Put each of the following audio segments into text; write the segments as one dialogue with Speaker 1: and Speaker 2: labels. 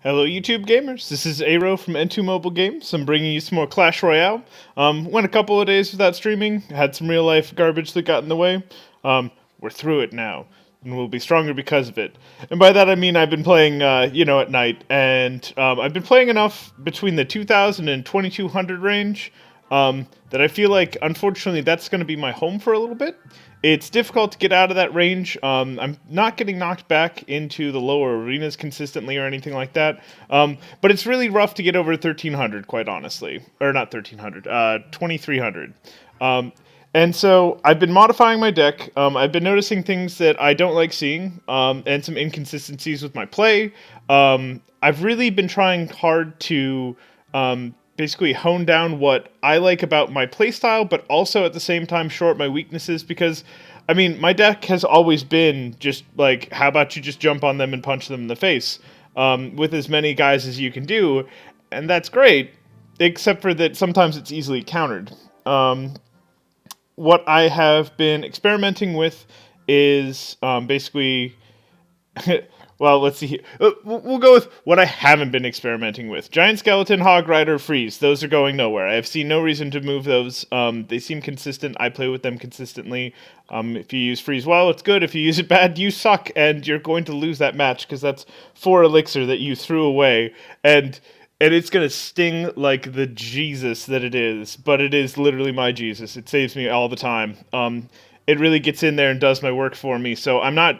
Speaker 1: Hello, YouTube gamers. This is Aero from N2 Mobile Games. I'm bringing you some more Clash Royale. Went a couple of days without streaming. Had some real life garbage that got in the way. We're through it now, and we'll be stronger because of it. And by that I mean I've been playing, at night, and I've been playing enough between the 2,000 and 2,200 range that I feel like, unfortunately, that's going to be my home for a little bit. It's difficult to get out of that range. I'm not getting knocked back into the lower arenas consistently or anything like that. But it's really rough to get over 1,300, quite honestly. Or not 1,300, 2,300. And so I've been modifying my deck. I've been noticing things that I don't like seeing, and some inconsistencies with my play. I've really been trying hard to basically hone down what I like about my playstyle, but also at the same time shore up my weaknesses, because, I mean, my deck has always been just like, how about you just jump on them and punch them in the face, with as many guys as you can do, and that's great, except for that sometimes it's easily countered. What I have been experimenting with is basically well, let's see here. We'll go with what I haven't been experimenting with. Giant Skeleton, Hog Rider, Freeze. Those are going nowhere. I have seen no reason to move those. They seem consistent. I play with them consistently. If you use Freeze well, it's good. If you use it bad, you suck, and you're going to lose that match, because that's 4 elixir that you threw away. And it's going to sting like the Jesus that it is, but it is literally my Jesus. It saves me all the time. It really gets in there and does my work for me, so I'm not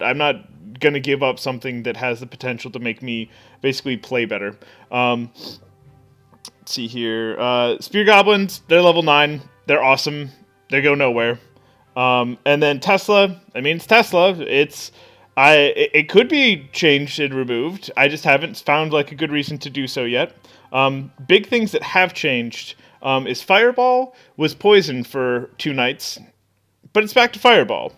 Speaker 1: going to give up something that has the potential to make me basically play better. Let's see here. Spear Goblins, they're level 9. They're awesome. They go nowhere. And then Tesla, I mean, it's Tesla. It could be changed and removed. I just haven't found like a good reason to do so yet. Big things that have changed is Fireball was poison for 2 nights, but it's back to Fireball.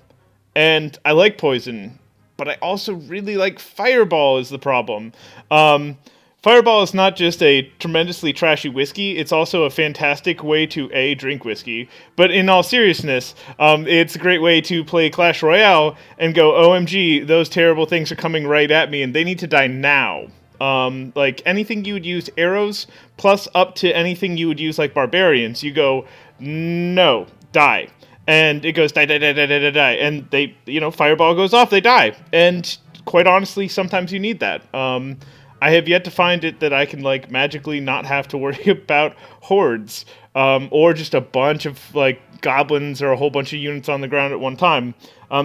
Speaker 1: And I like poison, but I also really like Fireball is the problem. Fireball is not just a tremendously trashy whiskey, it's also a fantastic way to drink whiskey. But in all seriousness, it's a great way to play Clash Royale and go, OMG, those terrible things are coming right at me and they need to die now. Like anything you would use arrows, plus up to anything you would use like barbarians, you go, no, die. And it goes die, die, die, die, die, die, die. And they, fireball goes off, they die. And quite honestly, sometimes you need that. I have yet to find it that I can, like, magically not have to worry about hordes. Or just a bunch of, like, goblins or a whole bunch of units on the ground at one time.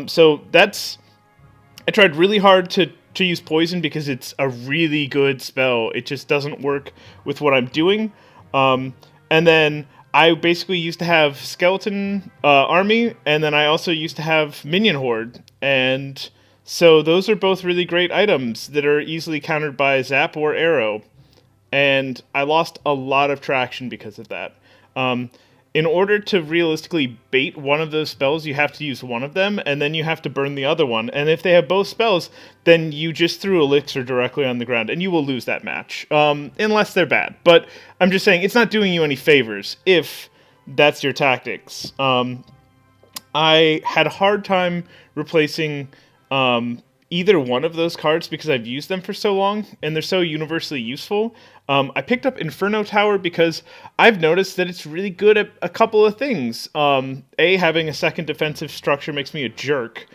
Speaker 1: So that's... I tried really hard to use poison because it's a really good spell. It just doesn't work with what I'm doing. And then I basically used to have skeleton army, and then I also used to have minion horde, and so those are both really great items that are easily countered by zap or arrow, and I lost a lot of traction because of that. In order to realistically bait one of those spells, you have to use one of them, and then you have to burn the other one. And if they have both spells, then you just threw Elixir directly on the ground, and you will lose that match, unless they're bad. But I'm just saying, it's not doing you any favors if that's your tactics. I had a hard time replacing either one of those cards because I've used them for so long, and they're so universally useful. I picked up Inferno Tower because I've noticed that it's really good at a couple of things. Having a second defensive structure makes me a jerk.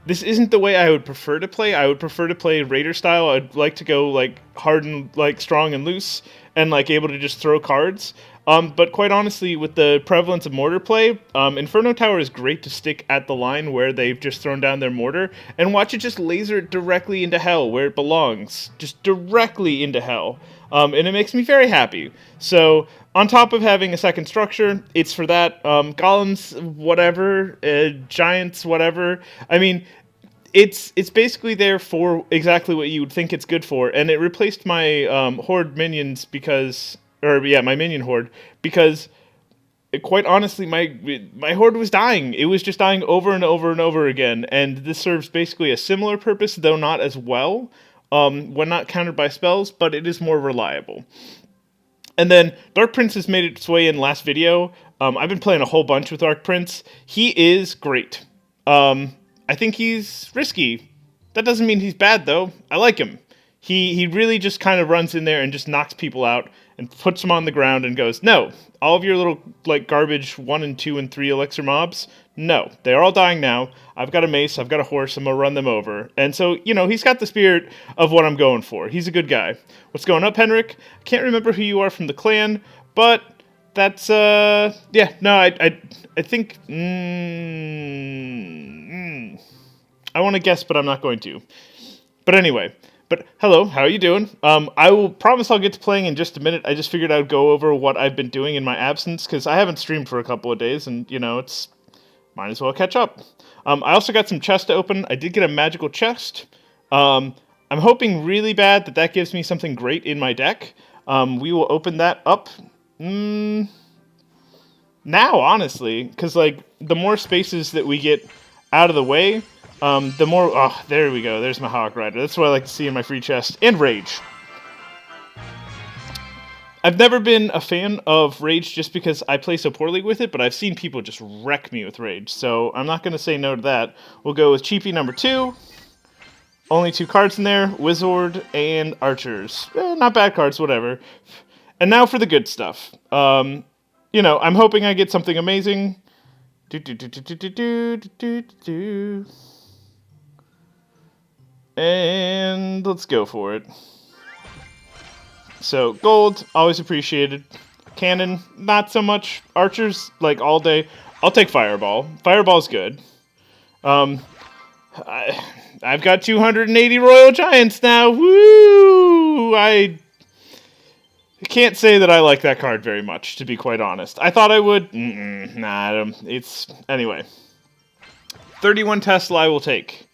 Speaker 1: This isn't the way I would prefer to play. I would prefer to play Raider style. I'd like to go like hard and like strong and loose and like able to just throw cards. But quite honestly, with the prevalence of mortar play, Inferno Tower is great to stick at the line where they've just thrown down their mortar and watch it just laser it directly into hell where it belongs. Just directly into hell. And it makes me very happy. So, on top of having a second structure, it's for that. Golems, whatever. Giants, whatever. I mean, it's basically there for exactly what you would think it's good for. And it replaced my horde minions my minion horde, because quite honestly, my horde was dying. It was just dying over and over and over again, and this serves basically a similar purpose, though not as well, when not countered by spells, but it is more reliable. And then Dark Prince has made its way in last video. I've been playing a whole bunch with Dark Prince. He is great. I think he's risky. That doesn't mean he's bad, though. I like him. He really just kind of runs in there and just knocks people out and puts them on the ground and goes, no, all of your little like garbage 1 and 2 and 3 elixir mobs, no, they're all dying now. I've got a mace, I've got a horse, I'm gonna run them over. And so, he's got the spirit of what I'm going for. He's a good guy. What's going up, Henrik? I can't remember who you are from the clan, but that's yeah, no, I think I want to guess, but I'm not going to. But anyway, hello, how are you doing? I will promise I'll get to playing in just a minute. I just figured I would go over what I've been doing in my absence, because I haven't streamed for a couple of days, and, it's might as well catch up. I also got some chests to open. I did get a magical chest. I'm hoping really bad that gives me something great in my deck. We will open that up now, honestly, because, like, the more spaces that we get out of the way, the more... Oh, there we go. There's my Hog Rider. That's what I like to see in my free chest. And Rage. I've never been a fan of Rage just because I play so poorly with it, but I've seen people just wreck me with Rage, so I'm not going to say no to that. We'll go with Cheapy number 2. Only 2 cards in there. Wizard and Archers. Not bad cards, whatever. And now for the good stuff. I'm hoping I get something amazing. And let's go for it. So, gold, always appreciated. Cannon, not so much. Archers, like, all day. I'll take Fireball. Fireball's good. I've got 280 Royal Giants now. Woo! I can't say that I like that card very much, to be quite honest. I thought I would. Nah, anyway. 31 Tesla I will take.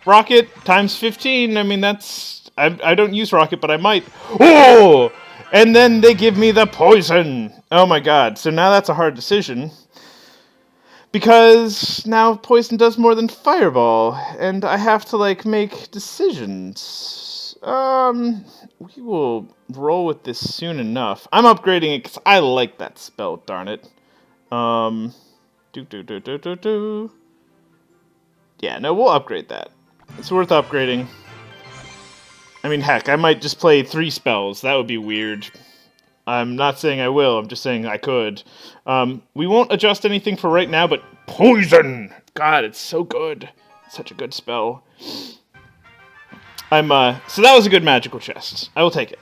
Speaker 1: Rocket times 15. I mean, that's... I don't use Rocket, but I might. Oh! And then they give me the poison. Oh my god. So now that's a hard decision. Because now poison does more than Fireball. And I have to, like, make decisions. We will roll with this soon enough. I'm upgrading it because I like that spell, darn it. Yeah, no, we'll upgrade that. It's worth upgrading. I mean, heck, I might just play 3 spells. That would be weird. I'm not saying I will, I'm just saying I could. We won't adjust anything for right now, but Poison! God, it's so good. It's such a good spell. So that was a good magical chest. I will take it.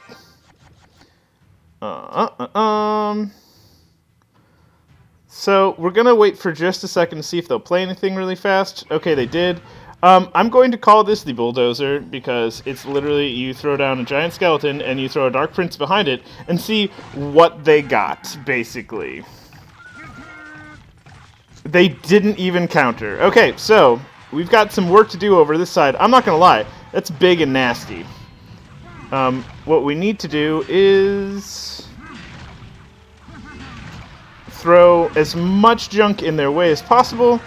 Speaker 1: So, we're gonna wait for just a second to see if they'll play anything really fast. Okay, they did. I'm going to call this the Bulldozer, because it's literally you throw down a giant skeleton and you throw a Dark Prince behind it and see what they got, basically. They didn't even counter. Okay, so, we've got some work to do over this side. I'm not gonna lie, that's big and nasty. What we need to do is throw as much junk in their way as possible.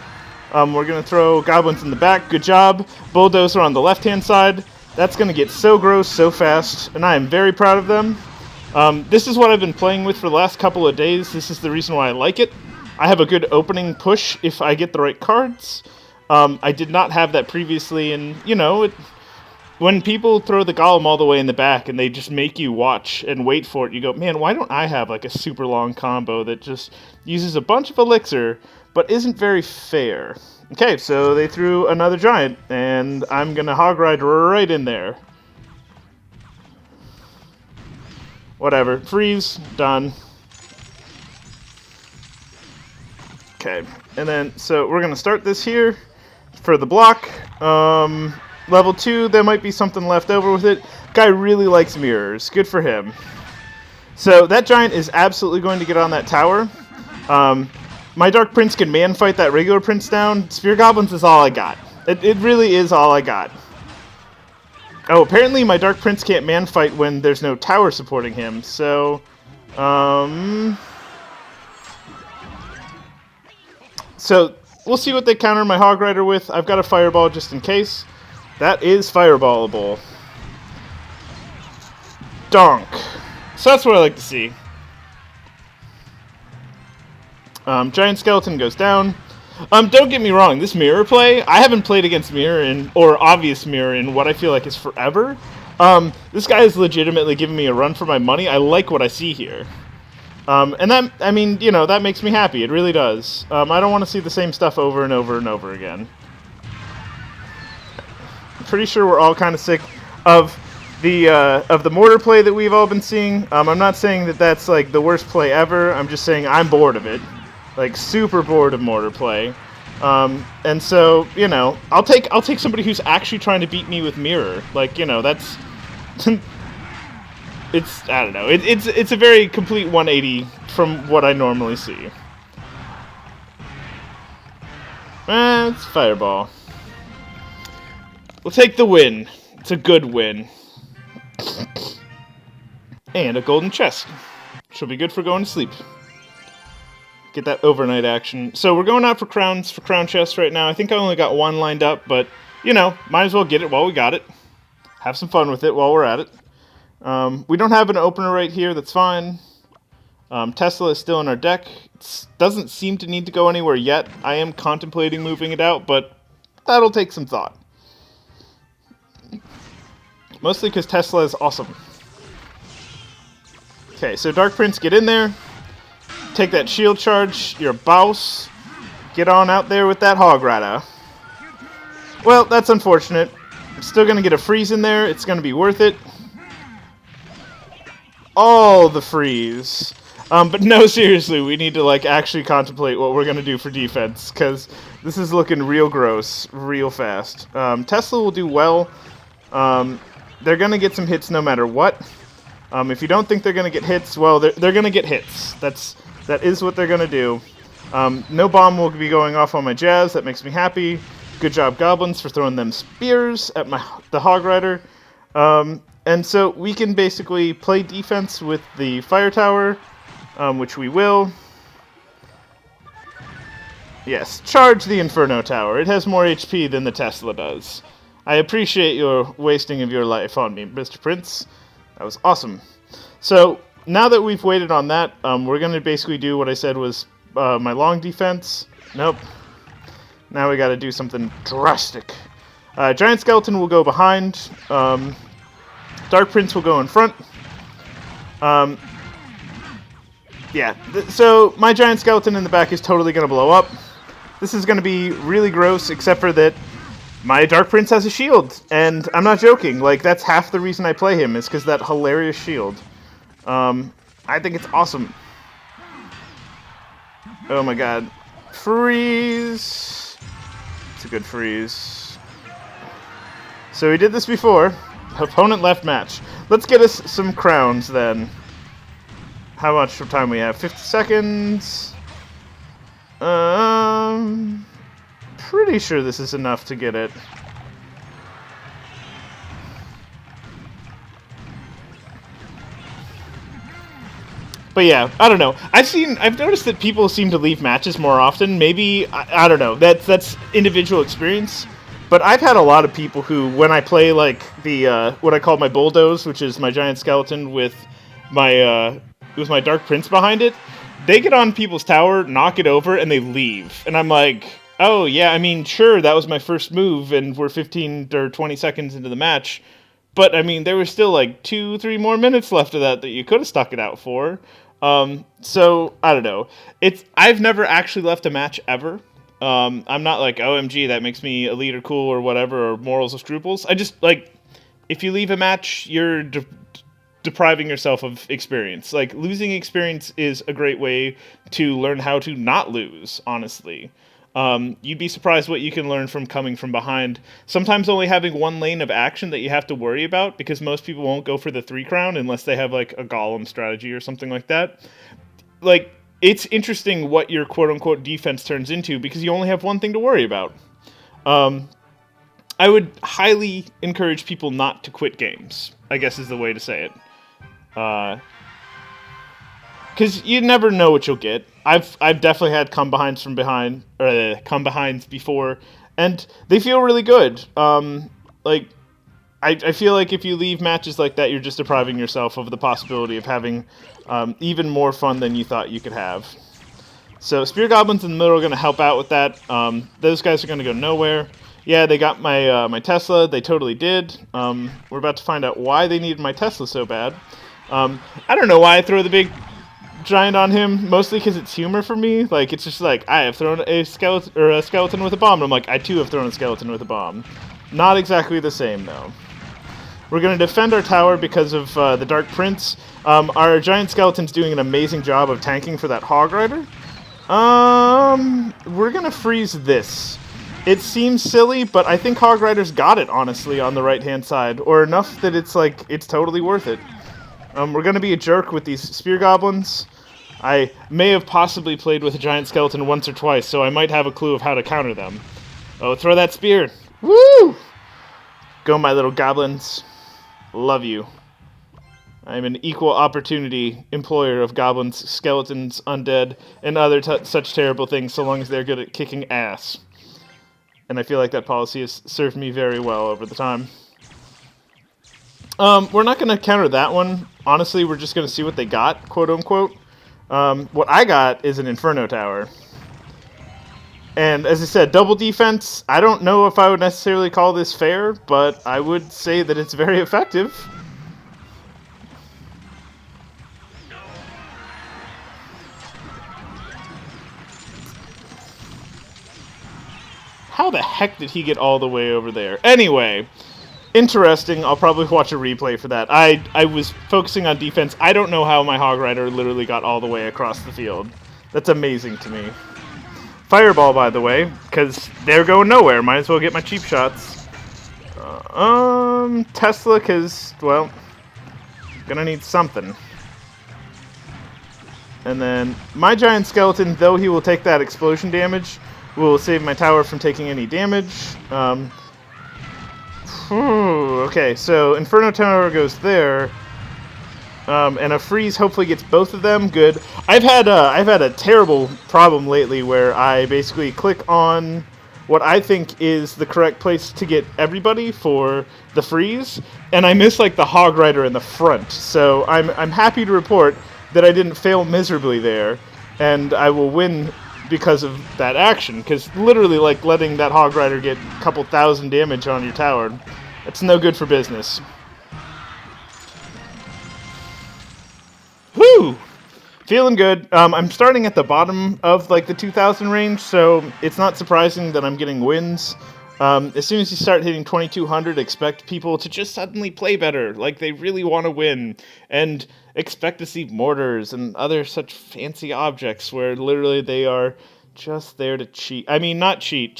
Speaker 1: We're going to throw goblins in the back. Good job. Bulldozer on the left-hand side. That's going to get so gross so fast, and I am very proud of them. This is what I've been playing with for the last couple of days. This is the reason why I like it. I have a good opening push if I get the right cards. I did not have that previously, and, when people throw the golem all the way in the back and they just make you watch and wait for it, you go, man, why don't I have, like, a super long combo that just uses a bunch of elixir but isn't very fair? Okay, so they threw another giant, and I'm gonna hog ride right in there. Whatever. Freeze. Done. Okay, and then, so we're gonna start this here for the block. Level 2, there might be something left over with it. Guy really likes mirrors. Good for him. So that giant is absolutely going to get on that tower. My Dark Prince can man-fight that regular Prince down. Spear Goblins is all I got. It really is all I got. Oh, apparently my Dark Prince can't man-fight when there's no tower supporting him, so... So, we'll see what they counter my Hog Rider with. I've got a Fireball just in case. That is Fireballable. Donk. So that's what I like to see. Giant Skeleton goes down. Don't get me wrong, this mirror play, I haven't played against mirror or obvious mirror in what I feel like is forever. This guy is legitimately giving me a run for my money. I like what I see here. And that, I mean, you know, that makes me happy. It really does. I don't want to see the same stuff over and over and over again. I'm pretty sure we're all kind of sick of the mortar play that we've all been seeing. I'm not saying that that's like the worst play ever. I'm just saying I'm bored of it, like super bored of mortar play. And so, you know, I'll take somebody who's actually trying to beat me with mirror. Like, you know, that's it's, I don't know. It's a very complete 180 from what I normally see. It's fireball. We'll take the win. It's a good win. And a golden chest. She'll be good for going to sleep. Get that overnight action. So we're going out for crowns, for crown chests right now. I think I only got one lined up, but, you know, might as well get it while we got it. Have some fun with it while we're at it. We don't have an opener right here, that's fine. Tesla is still in our deck. It doesn't seem to need to go anywhere yet. I am contemplating moving it out, but that'll take some thought. Mostly because Tesla is awesome. Okay, so Dark Prince, get in there. Take that shield charge, you're a boss. Get on out there with that Hog Rider. Well, that's unfortunate. I'm still going to get a freeze in there. It's going to be worth it. All the freeze. But no, seriously, we need to like actually contemplate what we're going to do for defense, because this is looking real gross, real fast. Tesla will do well. They're going to get some hits no matter what. If you don't think they're going to get hits, well, they're going to get hits. That is what they're going to do. No bomb will be going off on my jazz. That makes me happy. Good job, Goblins, for throwing them spears at the Hog Rider. And so we can basically play defense with the Fire Tower, which we will. Yes, charge the Inferno Tower. It has more HP than the Tesla does. I appreciate your wasting of your life on me, Mr. Prince. That was awesome. So, now that we've waited on that, we're going to basically do what I said was my long defense. Nope. Now we got to do something drastic. Giant Skeleton will go behind. Dark Prince will go in front. Yeah, so my Giant Skeleton in the back is totally going to blow up. This is going to be really gross, except for that my Dark Prince has a shield. And I'm not joking. Like, that's half the reason I play him, is because that hilarious shield. I think it's awesome. Oh my god. Freeze! It's a good freeze. So we did this before. Opponent left match. Let's get us some crowns then. How much time we have? 50 seconds. Pretty sure this is enough to get it. But yeah, I don't know. I've noticed that people seem to leave matches more often. Maybe, I don't know. That's individual experience. But I've had a lot of people who, when I play like the what I call my bulldoze, which is my Giant Skeleton with my Dark Prince behind it, they get on people's tower, knock it over, and they leave. And I'm like, oh yeah, I mean, sure, that was my first move, and we're 15 or 20 seconds into the match. But, I mean, there was still, like, 2-3 more minutes left of that you could have stuck it out for. So, I don't know. I've never actually left a match ever. I'm not like, OMG, that makes me elite or cool or whatever, or morals or scruples. I just, like, if you leave a match, you're depriving yourself of experience. Like, losing experience is a great way to learn how to not lose, honestly. You'd be surprised what you can learn from coming from behind. Sometimes only having one lane of action that you have to worry about, because most people won't go for the 3 crown unless they have like a golem strategy or something like that. Like, it's interesting what your quote-unquote defense turns into, because you only have one thing to worry about. I would highly encourage people not to quit games, I guess is the way to say it. Because you never know what you'll get. I've definitely had come behinds before, and they feel really good. Like, I feel like if you leave matches like that, you're just depriving yourself of the possibility of having even more fun than you thought you could have. So Spear Goblins in the middle are going to help out with that. Those guys are going to go nowhere. Yeah, they got my my Tesla. They totally did. We're about to find out why they needed my Tesla so bad. I don't know why I throw the big giant on him. Mostly because it's humor for me. Like it's just like I have thrown a skeleton with a bomb. And I'm like I too have thrown a skeleton with a bomb. Not exactly the same though. We're going to defend our tower because of the Dark Prince. Our giant skeleton's doing an amazing job of tanking for that Hog Rider. We're going to freeze this. It seems silly, but I think Hog Rider's got it, honestly, on the right-hand side. Or enough that it's, like, it's totally worth it. We're going to be a jerk with these Spear Goblins. I may have possibly played with a giant skeleton once or twice, so I might have a clue of how to counter them. Oh, throw that spear. Woo! Go, my little goblins. Love you. I'm an equal opportunity employer of goblins, skeletons, undead, and other such terrible things so long as they're good at kicking ass. And I feel like that policy has served me very well over the time. We're not going to counter that one. Honestly, we're just going to see what they got, quote-unquote. What I got is an Inferno tower. And as I said, double defense, I don't know if I would necessarily call this fair, but I would say that it's very effective. How the heck did he get all the way over there? Anyway, interesting. I'll probably watch a replay for that. I was focusing on defense. I don't know how my Hog Rider literally got all the way across the field. That's amazing to me. Fireball, by the way, because they're going nowhere. Might as well get my cheap shots. Tesla, because, well, gonna need something. And then my giant skeleton, though he will take that explosion damage, will save my tower from taking any damage. Okay, so Inferno Tower goes there. And a freeze hopefully gets both of them. Good. I've had a terrible problem lately where I basically click on what I think is the correct place to get everybody for the freeze, and I miss like the Hog Rider in the front. So I'm happy to report that I didn't fail miserably there, and I will win because of that action. Because literally, like letting that Hog Rider get a couple thousand damage on your tower, that's no good for business. Woo! Feeling good. I'm starting at the bottom of like the 2,000 range, so it's not surprising that I'm getting wins. As soon as you start hitting 2,200, expect people to just suddenly play better, like they really want to win, and expect to see mortars and other such fancy objects where literally they are just there to cheat. I mean, not cheat.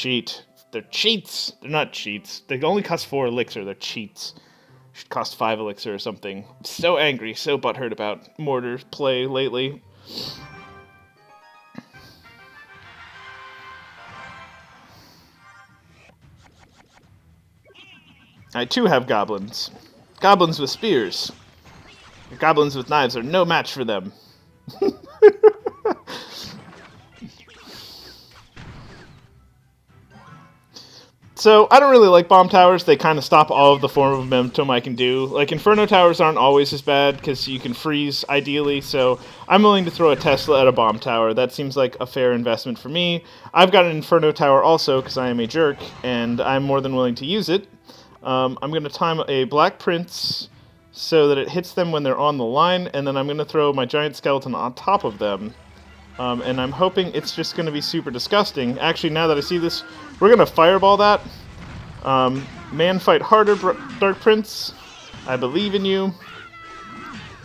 Speaker 1: They're cheats. They're not cheats. They only cost 4 elixir. They're cheats. Should cost 5 elixir or something. I'm so angry, so butthurt about mortar play lately. I too have goblins. Goblins with spears. Goblins with knives are no match for them. So, I don't really like bomb towers. They kind of stop all of the form of momentum I can do. Like, Inferno towers aren't always as bad, because you can freeze, ideally, so I'm willing to throw a Tesla at a bomb tower. That seems like a fair investment for me. I've got an Inferno tower also, because I am a jerk, and I'm more than willing to use it. I'm going to time a Black Prince so that it hits them when they're on the line, and then I'm going to throw my giant skeleton on top of them. And I'm hoping it's just going to be super disgusting. Actually, now that I see this, we're going to fireball that. Man, fight harder, Dark Prince. I believe in you.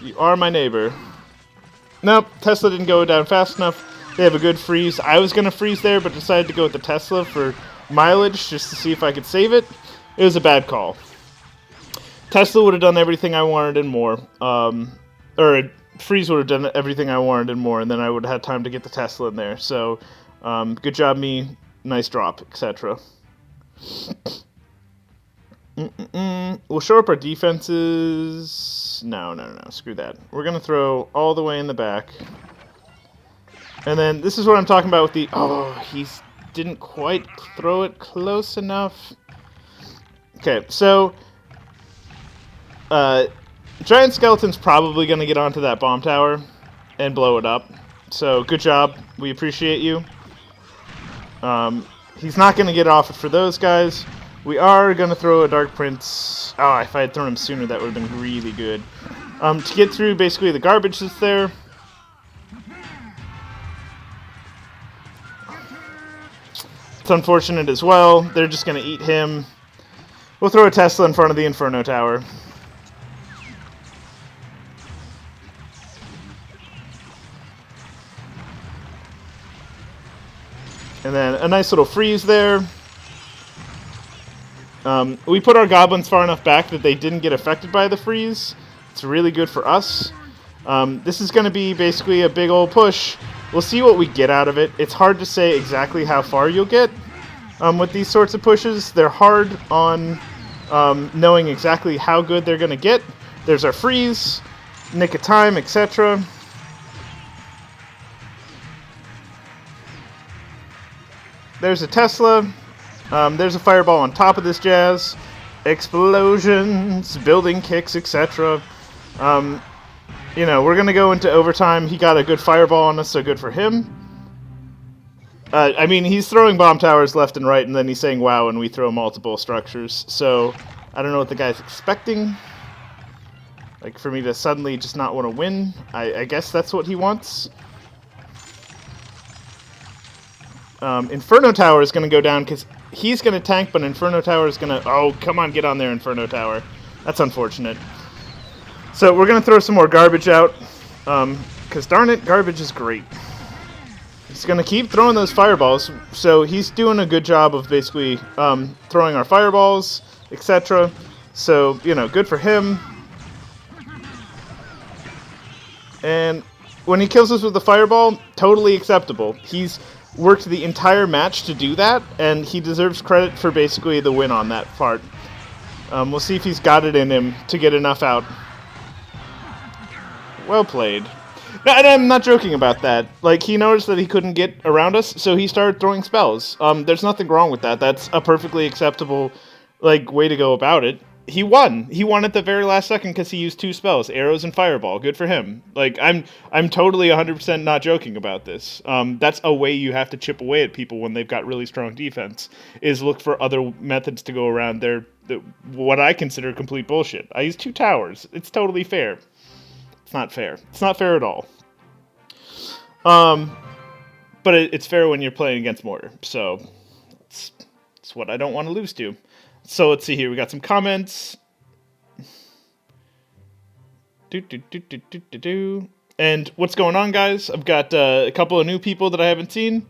Speaker 1: You are my neighbor. Nope, Tesla didn't go down fast enough. They have a good freeze. I was going to freeze there, but decided to go with the Tesla for mileage, just to see if I could save it. It was a bad call. Tesla would have done everything I wanted and more. Or freeze would have done everything I wanted and more, and then I would have had time to get the Tesla in there. So, good job me, nice drop, etc. We'll shore up our defenses. No, screw that. We're going to throw all the way in the back. And then, this is what I'm talking about with the... Oh, he didn't quite throw it close enough. Okay, so... Giant Skeleton's probably going to get onto that bomb tower and blow it up. So, good job. We appreciate you. He's not going to get off it for those guys. We are going to throw a Dark Prince. Oh, if I had thrown him sooner, that would have been really good. To get through basically the garbage that's there. It's unfortunate as well. They're just going to eat him. We'll throw a Tesla in front of the Inferno Tower. And then a nice little freeze there. We put our goblins far enough back that they didn't get affected by the freeze. It's really good for us. This is going to be basically a big old push. We'll see what we get out of it. It's hard to say exactly how far you'll get with these sorts of pushes. They're hard on knowing exactly how good they're going to get. There's our freeze, nick of time, etc. There's a Tesla. There's a fireball on top of this jazz. Explosions, building kicks, etc. You know, we're going to go into overtime. He got a good fireball on us, so good for him. I mean, he's throwing bomb towers left and right, and then he's saying wow, and we throw multiple structures. So, I don't know what the guy's expecting. Like, for me to suddenly just not want to win. I guess that's what he wants. Inferno Tower is going to go down because he's going to tank, but Inferno Tower is going to... Oh, come on, get on there, Inferno Tower. That's unfortunate. So we're going to throw some more garbage out, because darn it, garbage is great. He's going to keep throwing those fireballs, so he's doing a good job of basically throwing our fireballs, etc. So, you know, good for him. And when he kills us with the fireball, totally acceptable. He's worked the entire match to do that, and he deserves credit for basically the win on that part. We'll see if he's got it in him to get enough out. Well played. And I'm not joking about that. Like, he noticed that he couldn't get around us, so he started throwing spells. There's nothing wrong with that. That's a perfectly acceptable, like, way to go about it. He won. He won at the very last second because he used 2 spells, arrows and fireball. Good for him. Like, I'm totally 100% not joking about this. That's a way you have to chip away at people when they've got really strong defense, is look for other methods to go around their what I consider complete bullshit. I use 2 towers. It's totally fair. It's not fair. It's not fair at all. But it's fair when you're playing against mortar. So it's what I don't want to lose to. So let's see here. We got some comments. And what's going on, guys? I've got a couple of new people that I haven't seen.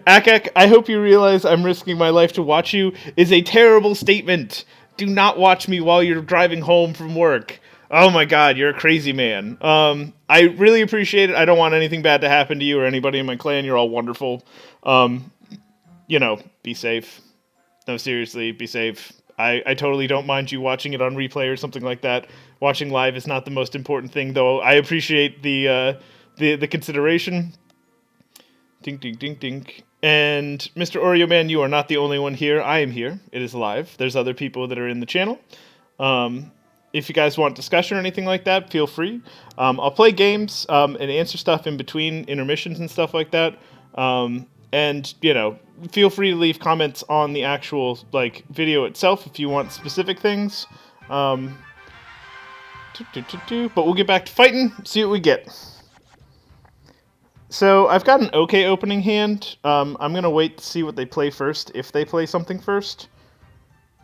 Speaker 1: Akak, I hope you realize I'm risking my life to watch you is a terrible statement. Do not watch me while you're driving home from work. Oh my god, you're a crazy man. I really appreciate it. I don't want anything bad to happen to you or anybody in my clan. You're all wonderful. You know, be safe. No, seriously, be safe. I totally don't mind you watching it on replay or something like that. Watching live is not the most important thing, though. I appreciate the consideration. Dink, dink, dink, dink. And Mr. Oreo Man, you are not the only one here. I am here. It is live. There's other people that are in the channel. If you guys want discussion or anything like that, feel free. I'll play games and answer stuff in between intermissions and stuff like that. And, you know, feel free to leave comments on the actual, like, video itself if you want specific things. But we'll get back to fighting, see what we get. So, I've got an okay opening hand. I'm going to wait to see what they play first, if they play something first.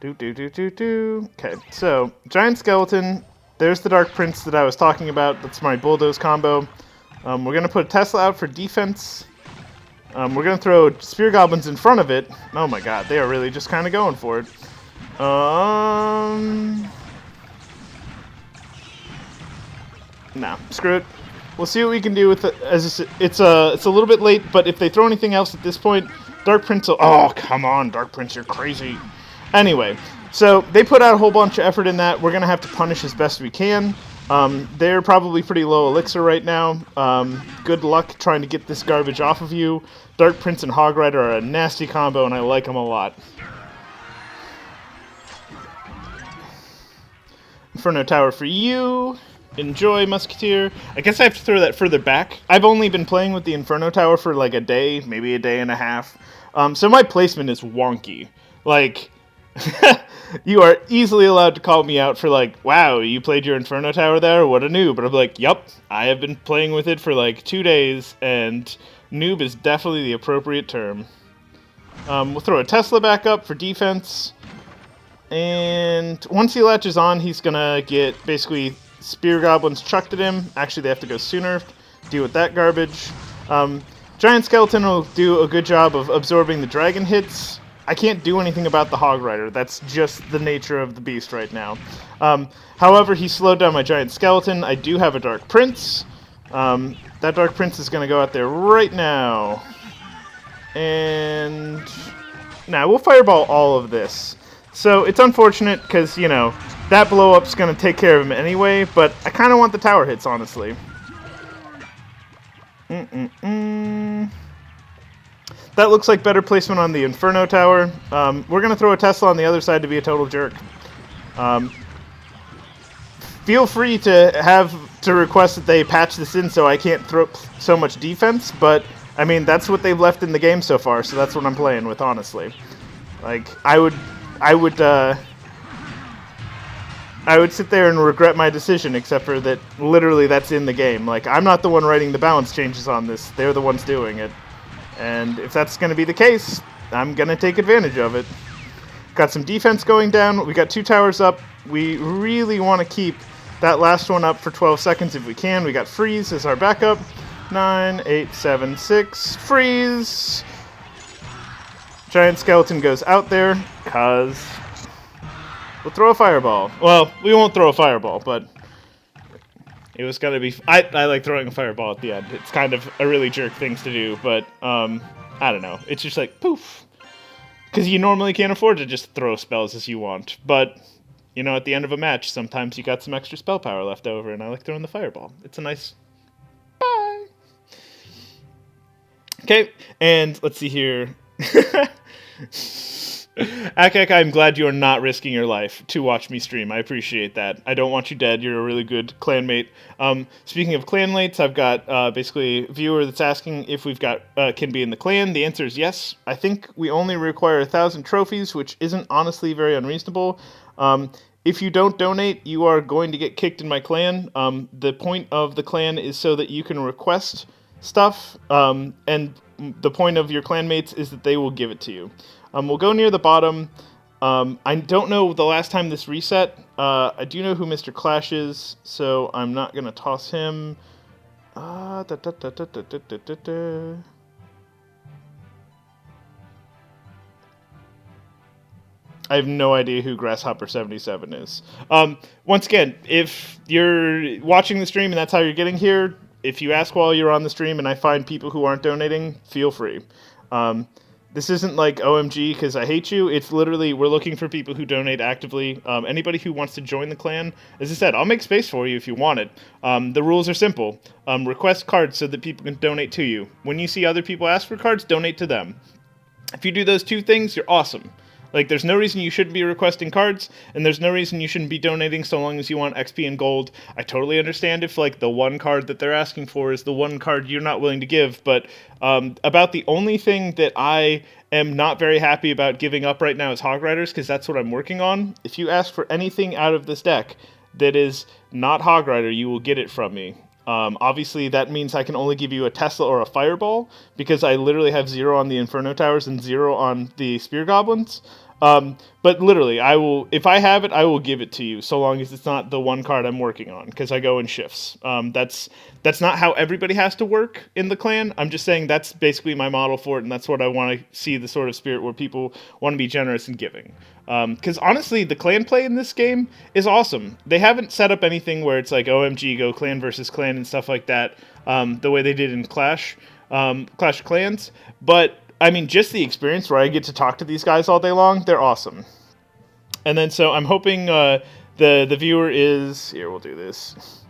Speaker 1: Okay, so, Giant Skeleton. There's the Dark Prince that I was talking about. That's my Bulldoze combo. We're going to put Tesla out for defense. We're going to throw Spear Goblins in front of it. Oh my god, they are really just kind of going for it. Nah, screw it. We'll see what we can do with it. It's a little bit late, but if they throw anything else at this point, Dark Prince will... Oh, come on, Dark Prince, you're crazy. Anyway, so they put out a whole bunch of effort in that. We're going to have to punish as best we can. They're probably pretty low elixir right now. Good luck trying to get this garbage off of you. Dark Prince and Hog Rider are a nasty combo, and I like them a lot. Inferno Tower for you. Enjoy, Musketeer. I guess I have to throw that further back. I've only been playing with the Inferno Tower for like a day, maybe a day and a half. So my placement is wonky. Like, you are easily allowed to call me out for like, wow, you played your Inferno Tower there? What a noob. But I'm like, yup, I have been playing with it for like 2 days, and noob is definitely the appropriate term. We'll throw a Tesla back up for defense. And once he latches on, he's gonna get basically spear goblins chucked at him. Actually, they have to go sooner. Deal with that garbage. Giant Skeleton will do a good job of absorbing the dragon hits. I can't do anything about the Hog Rider. That's just the nature of the beast right now. However, he slowed down my Giant Skeleton. I do have a Dark Prince. That Dark Prince is going to go out there right now. And now we'll fireball all of this. So it's unfortunate because, you know, that blow-up's going to take care of him anyway, but I kind of want the tower hits, honestly. That looks like better placement on the Inferno Tower. We're going to throw a Tesla on the other side to be a total jerk. Feel free to request that they patch this in so I can't throw so much defense, but, I mean, that's what they've left in the game so far, so that's what I'm playing with, honestly. Like, I would sit there and regret my decision, except for that literally that's in the game. Like, I'm not the one writing the balance changes on this. They're the ones doing it. And if that's going to be the case, I'm going to take advantage of it. Got some defense going down. We got 2 towers up. We really want to keep that last one up for 12 seconds if we can. We got freeze as our backup. 9, 8, 7, 6. Freeze! Giant Skeleton goes out there, because we'll throw a fireball. Well, we won't throw a fireball, but it was going to be... I like throwing a fireball at the end. It's kind of a really jerk thing to do, but I don't know. It's just like, poof. Because you normally can't afford to just throw spells as you want. But, you know, at the end of a match, sometimes you got some extra spell power left over, and I like throwing the fireball. It's a nice... Bye! Okay, and let's see here... Akek, I'm glad you are not risking your life to watch me stream. I appreciate that. I don't want you dead. You're a really good clanmate. Speaking of clanmates, I've got basically a viewer that's asking if we've got can be in the clan. The answer is yes. I think we only require 1,000 trophies, which isn't honestly very unreasonable. If you don't donate, you are going to get kicked in my clan. The point of the clan is so that you can request stuff, and the point of your clanmates is that they will give it to you. We'll go near the bottom. I don't know the last time this reset. I do know who Mr. Clash is, so I'm not going to toss him. I have no idea who Grasshopper77 is. Once again, if you're watching the stream and that's how you're getting here, if you ask while you're on the stream and I find people who aren't donating, feel free. This isn't like OMG because I hate you. It's literally we're looking for people who donate actively. Anybody who wants to join the clan, as I said, I'll make space for you if you want it. The rules are simple. Request cards so that people can donate to you. When you see other people ask for cards, donate to them. If you do those 2 things, you're awesome. Like, there's no reason you shouldn't be requesting cards, and there's no reason you shouldn't be donating so long as you want XP and gold. I totally understand if, like, the one card that they're asking for is the one card you're not willing to give, but about the only thing that I am not very happy about giving up right now is Hog Riders, because that's what I'm working on. If you ask for anything out of this deck that is not Hog Rider, you will get it from me. Obviously, that means I can only give you a Tesla or a Fireball, because I literally have 0 on the Inferno Towers and 0 on the Spear Goblins. But literally, I will, if I have it, I will give it to you, so long as it's not the one card I'm working on, because I go in shifts. That's not how everybody has to work in the clan. I'm just saying that's basically my model for it, and that's what I want to see, the sort of spirit where people want to be generous and giving. Because honestly, the clan play in this game is awesome. They haven't set up anything where it's like, OMG, go clan versus clan and stuff like that, the way they did in Clash of Clans, but I mean, just the experience where I get to talk to these guys all day long, they're awesome. And then, so I'm hoping the viewer is... Here, we'll do this.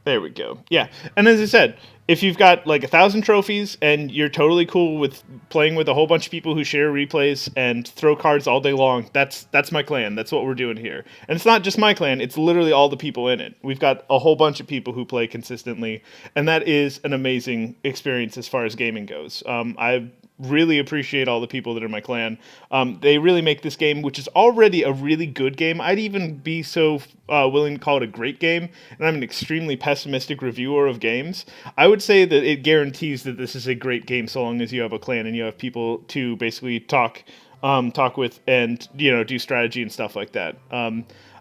Speaker 1: There we go. Yeah, and as I said, if you've got like 1,000 trophies and you're totally cool with playing with a whole bunch of people who share replays and throw cards all day long, that's my clan. That's what we're doing here. And it's not just my clan; it's literally all the people in it. We've got a whole bunch of people who play consistently, and that is an amazing experience as far as gaming goes. I really appreciate all the people that are in my clan. They really make this game, which is already a really good game. I'd even be so willing to call it a great game, and I'm an extremely pessimistic reviewer of games. I would say that it guarantees that this is a great game so long as you have a clan and you have people to basically talk with and do strategy and stuff like that.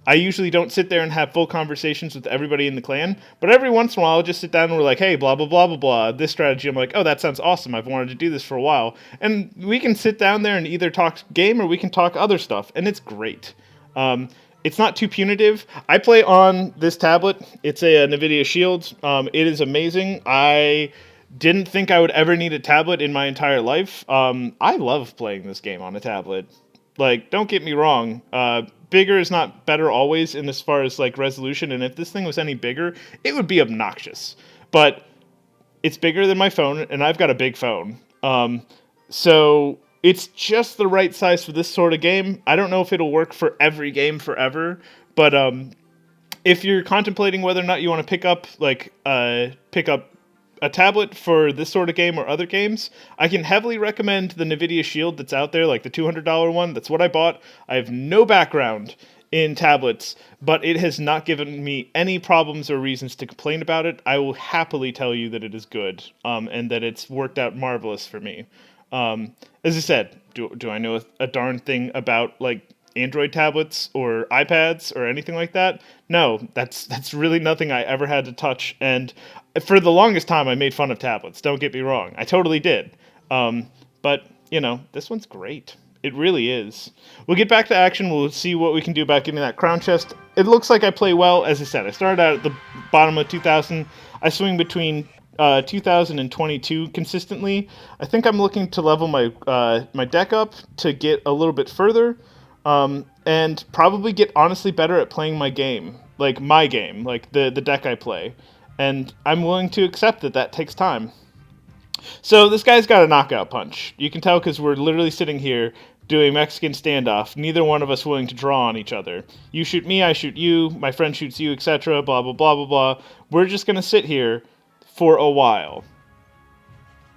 Speaker 1: I usually don't sit there and have full conversations with everybody in the clan, but every once in a while I'll just sit down and we're like, hey, blah, blah, blah, blah, blah, this strategy. I'm like, oh, that sounds awesome. I've wanted to do this for a while. And we can sit down there and either talk game or we can talk other stuff, and it's great. It's not too punitive. I play on this tablet. It's a NVIDIA Shield. It is amazing. I didn't think I would ever need a tablet in my entire life. I love playing this game on a tablet. Like, don't get me wrong. Bigger is not better always in as far as like resolution, and if this thing was any bigger, it would be obnoxious. But it's bigger than my phone, and I've got a big phone. So it's just the right size for this sort of game. I don't know if it'll work for every game forever, but if you're contemplating whether or not you want to pick up a tablet for this sort of game or other games, I can heavily recommend the NVIDIA Shield that's out there, like the $200 one. That's what I bought. I have no background in tablets, but it has not given me any problems or reasons to complain about it. I will happily tell you that it is good, and that it's worked out marvelous for me. As I said, do I know a darn thing about like Android tablets or iPads or anything like that? No, that's really nothing I ever had to touch. And for the longest time, I made fun of tablets. Don't get me wrong, I totally did. But this one's great. It really is. We'll get back to action. We'll see what we can do about getting that crown chest. It looks like I play well. As I said, I started out at the bottom of 2,000. I swing between 2,000 and 22 consistently. I think I'm looking to level my deck up to get a little bit further. And probably get honestly better at playing my game, like the deck I play. And I'm willing to accept that takes time. So this guy's got a knockout punch. You can tell because we're literally sitting here doing Mexican standoff, neither one of us willing to draw on each other. You shoot me, I shoot you, my friend shoots you, etc., blah, blah, blah, blah, blah. We're just going to sit here for a while.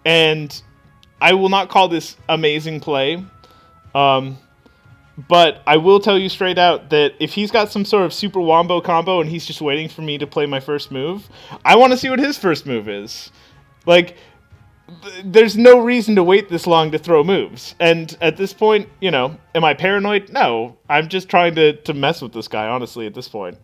Speaker 1: And I will not call this amazing play. But I will tell you straight out that if he's got some sort of super wombo combo and he's just waiting for me to play my first move, I want to see what his first move is. Like, there's no reason to wait this long to throw moves. And at this point, am I paranoid? No. I'm just trying to mess with this guy, honestly, at this point.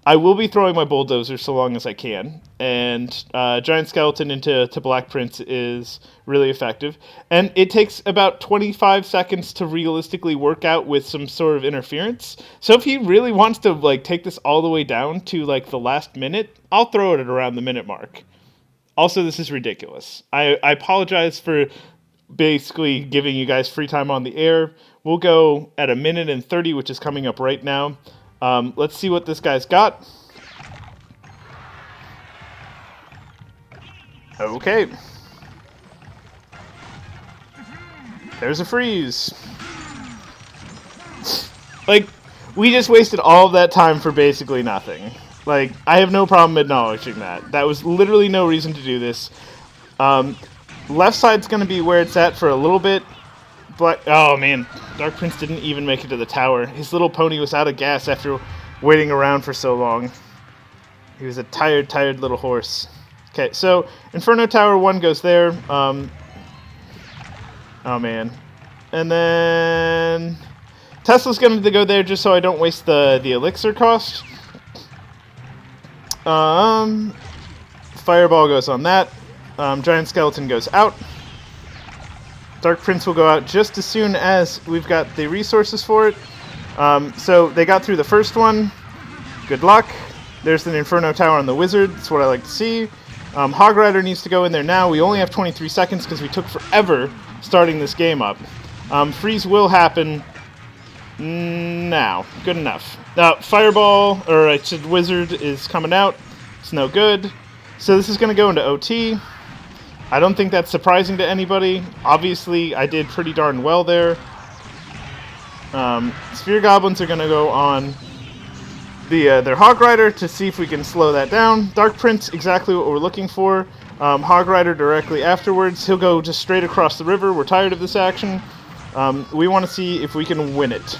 Speaker 1: I will be throwing my bulldozer so long as I can, and Giant Skeleton into Black Prince is really effective, and it takes about 25 seconds to realistically work out with some sort of interference. So if he really wants to take this all the way down to the last minute, I'll throw it at around the minute mark. Also, this is ridiculous. I apologize for basically giving you guys free time on the air. We'll go at 1 minute and 30, which is coming up right now. Let's see what this guy's got. Okay. There's a freeze. We just wasted all of that time for basically nothing. I have no problem acknowledging that. That was literally no reason to do this. Left side's going to be where it's at for a little bit. Oh man, Dark Prince didn't even make it to the tower. His little pony was out of gas after waiting around for so long. He was a tired little horse. Okay, so Inferno Tower 1 goes there. Oh man. And then Tesla's going to go there just so I don't waste the elixir cost. Fireball goes on that. Giant Skeleton goes out. Dark Prince will go out just as soon as we've got the resources for it. So they got through the first one. Good luck. There's an Inferno Tower on the Wizard. That's what I like to see. HOG Rider needs to go in there now. We only have 23 seconds because we took forever starting this game up. Freeze will happen now. Good enough. Fireball, or I said Wizard, is coming out. It's no good. So this is going to go into OT. I don't think that's surprising to anybody. Obviously, I did pretty darn well there. Sphere Goblins are going to go on their Hog Rider to see if we can slow that down. Dark Prince, exactly what we're looking for. Hog Rider directly afterwards. He'll go just straight across the river. We're tired of this action. We want to see if we can win it.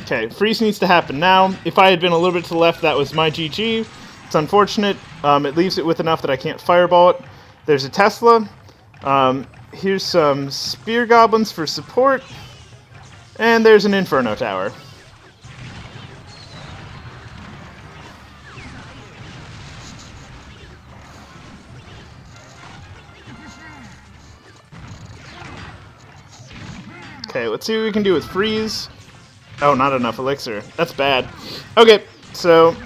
Speaker 1: Okay, freeze needs to happen now. If I had been a little bit to the left, that was my GG. It's unfortunate. It leaves it with enough that I can't fireball it. There's a Tesla. Here's some Spear Goblins for support. And there's an Inferno Tower. Okay, let's see what we can do with freeze. Oh, not enough elixir. That's bad. Okay, so...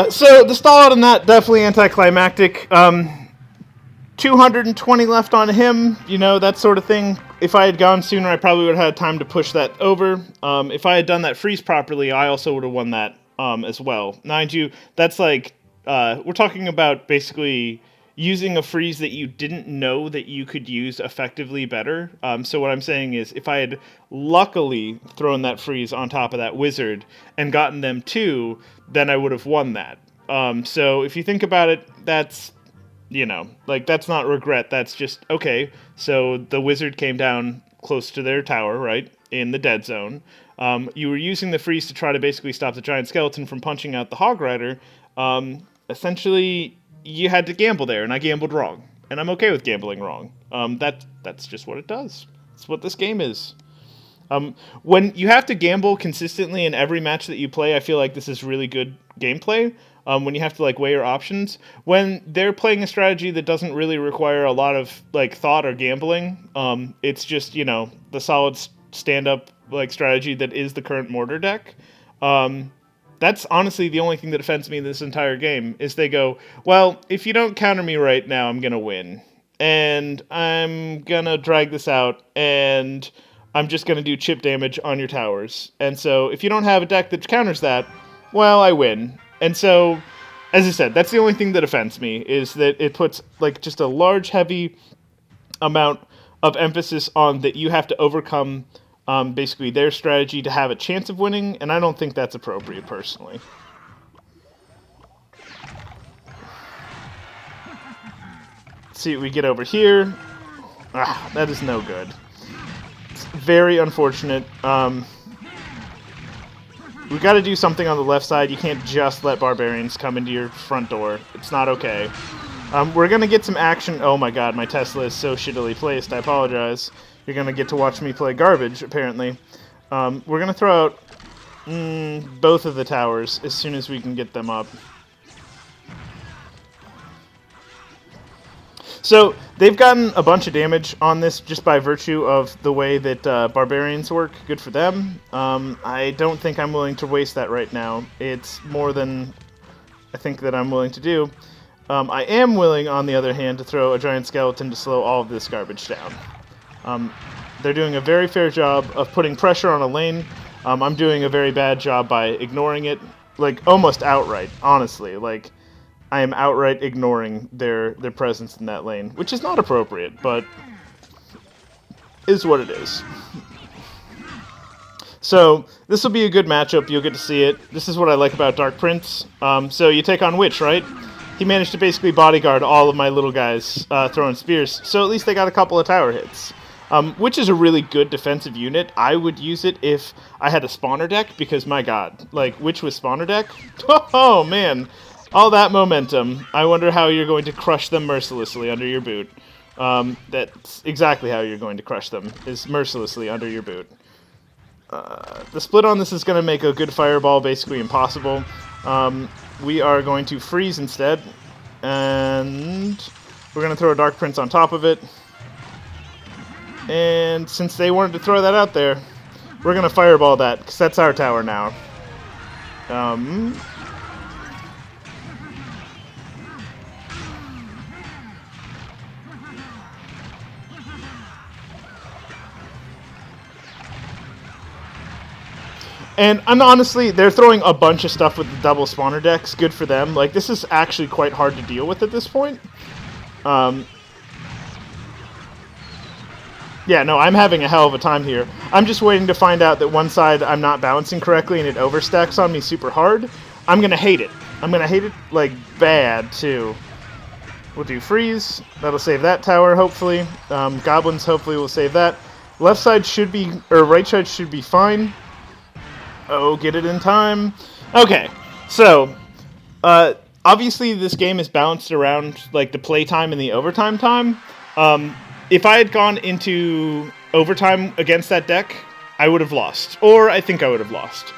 Speaker 1: so the stall out on that, definitely anticlimactic. 220 left on him, you know, that sort of thing. If I had gone sooner, I probably would have had time to push that over. If I had done that freeze properly, I also would have won that as well. Mind you, that's like, we're talking about basically using a freeze that you didn't know that you could use effectively better. So what I'm saying is, if I had luckily thrown that freeze on top of that wizard and gotten them too, then I would have won that. So if you think about it, that's, you know, like, that's not regret. That's just, okay, so the wizard came down close to their tower, right, in the dead zone. You were using the freeze to try to basically stop the giant skeleton from punching out the Hog Rider. Essentially, you had to gamble there, and I gambled wrong. And I'm okay with gambling wrong. That's just what it does. It's what this game is. When you have to gamble consistently in every match that you play, I feel like this is really good gameplay. When you have to, like, weigh your options. When they're playing a strategy that doesn't really require a lot of, like, thought or gambling, it's just, you know, the solid stand-up, like, strategy that is the current Mortar deck. That's honestly the only thing that offends me in this entire game, is they go, well, if you don't counter me right now, I'm gonna win. And I'm gonna drag this out, and I'm just gonna do chip damage on your towers. And so, if you don't have a deck that counters that, well, I win. And so, as I said, that's the only thing that offends me, is that it puts, like, just a large, heavy amount of emphasis on that you have to overcome basically their strategy to have a chance of winning, and I don't think that's appropriate, personally. Let's see what we get over here. Ah, that is no good. It's very unfortunate. We got to do something on the left side. You can't just let barbarians come into your front door. It's not okay. We're going to get some action. Oh my god, my Tesla is so shittily placed. I apologize. You're going to get to watch me play garbage, apparently. We're going to throw out both of the towers as soon as we can get them up. So, they've gotten a bunch of damage on this just by virtue of the way that barbarians work. Good for them. I don't think I'm willing to waste that right now. It's more than I think that I'm willing to do. I am willing, on the other hand, to throw a giant skeleton to slow all of this garbage down. They're doing a very fair job of putting pressure on a lane. I'm doing a very bad job by ignoring it. Like, almost outright, honestly. Like, I am outright ignoring their presence in that lane, which is not appropriate, but is what it is. So, this will be a good matchup. You'll get to see it. This is what I like about Dark Prince. So, you take on Witch, right? He managed to basically bodyguard all of my little guys throwing spears, so at least they got a couple of tower hits. Witch is a really good defensive unit. I would use it if I had a spawner deck, because, my god, like, Witch with spawner deck? Oh, man. All that momentum. I wonder how you're going to crush them mercilessly under your boot. That's exactly how you're going to crush them, is mercilessly under your boot. The split on this is going to make a good fireball basically impossible. We are going to freeze instead, and we're going to throw a Dark Prince on top of it. And since they wanted to throw that out there, we're going to fireball that, because that's our tower now. And honestly, they're throwing a bunch of stuff with the double spawner decks. Good for them. Like, this is actually quite hard to deal with at this point. Yeah, no, I'm having a hell of a time here. I'm just waiting to find out that one side I'm not balancing correctly and it overstacks on me super hard. I'm going to hate it. I'm going to hate it, like, bad, too. We'll do freeze. That'll save that tower, hopefully. Goblins, hopefully, will save that. Left side should be, or right side should be fine. Oh, get it in time. Okay, so, obviously this game is balanced around, like, the playtime and the overtime time. If I had gone into overtime against that deck, I would have lost. Or I think I would have lost.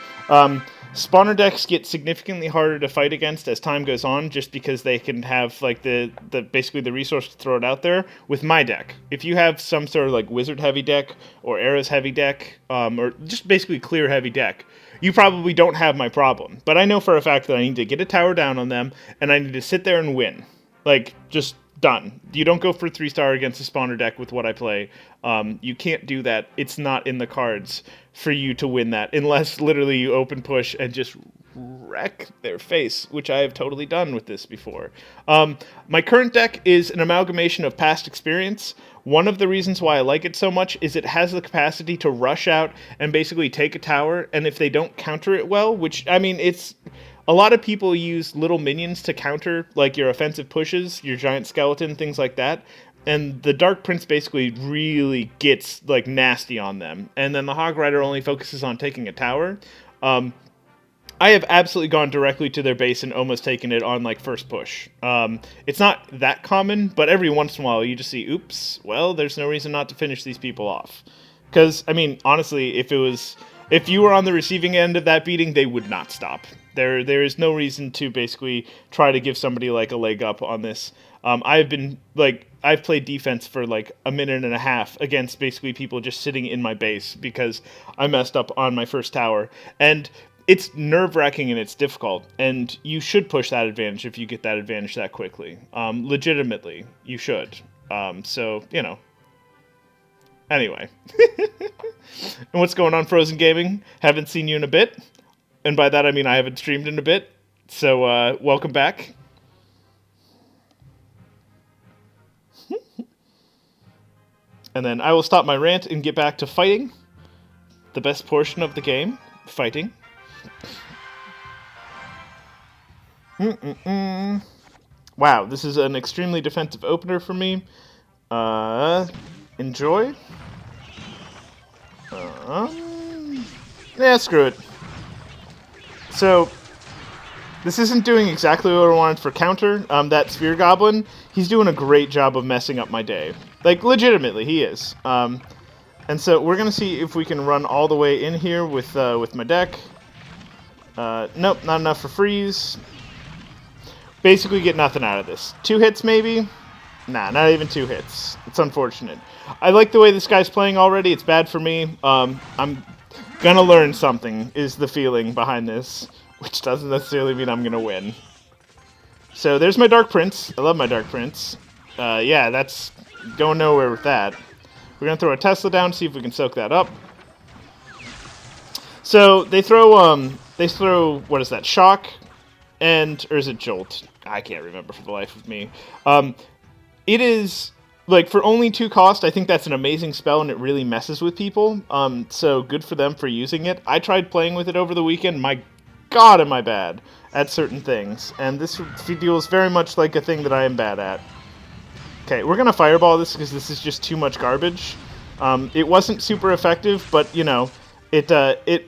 Speaker 1: Spawner decks get significantly harder to fight against as time goes on, just because they can have like the basically the resource to throw it out there. With my deck, if you have some sort of like wizard heavy deck or arrows heavy deck, or just basically clear heavy deck, you probably don't have my problem. But I know for a fact that I need to get a tower down on them, and I need to sit there and win. Like, just done. You don't go for 3-star against a spawner deck with what I play. You can't do that. It's not in the cards for you to win that, unless literally you open push and just wreck their face, which I have totally done with this before. My current deck is an amalgamation of past experience. One of the reasons why I like it so much is it has the capacity to rush out and basically take a tower, and if they don't counter it well, which, I mean, it's... A lot of people use little minions to counter, like, your offensive pushes, your giant skeleton, things like that. And the Dark Prince basically really gets, like, nasty on them. And then the Hog Rider only focuses on taking a tower. I have absolutely gone directly to their base and almost taken it on, like, first push. It's not that common, but every once in a while you just see, oops, well, there's no reason not to finish these people off. Because, I mean, honestly, if you were on the receiving end of that beating, they would not stop. There is no reason to basically try to give somebody like a leg up on this. I've played defense for like a minute and a half against basically people just sitting in my base because I messed up on my first tower. And it's nerve-wracking and it's difficult. And you should push that advantage if you get that advantage that quickly. Legitimately, you should. So, you know. Anyway. And what's going on, Frozen Gaming? Haven't seen you in a bit. And by that I mean I haven't streamed in a bit. So, welcome back. And then I will stop my rant and get back to fighting. The best portion of the game. Fighting. Wow, this is an extremely defensive opener for me. Enjoy. Yeah, screw it. So, this isn't doing exactly what I wanted for counter. That Sphere Goblin, he's doing a great job of messing up my day. Like, legitimately, he is. And so, we're going to see if we can run all the way in here with my deck. Nope, not enough for freeze. Basically get nothing out of this. 2 hits, maybe? Nah, not even 2 hits. It's unfortunate. I like the way this guy's playing already. It's bad for me. I'm gonna learn something, is the feeling behind this, which doesn't necessarily mean I'm gonna win. So there's my Dark Prince. I love my Dark Prince. Yeah, that's going nowhere with that. We're gonna throw a Tesla down, see if we can soak that up. So they throw, what is that, Shock, or is it Jolt? I can't remember for the life of me. It is... Like, for only 2 cost, I think that's an amazing spell, and it really messes with people. So good for them for using it. I tried playing with it over the weekend. My god, am I bad at certain things. And this feels very much like a thing that I am bad at. Okay, we're going to fireball this because this is just too much garbage. It wasn't super effective, but, you know, the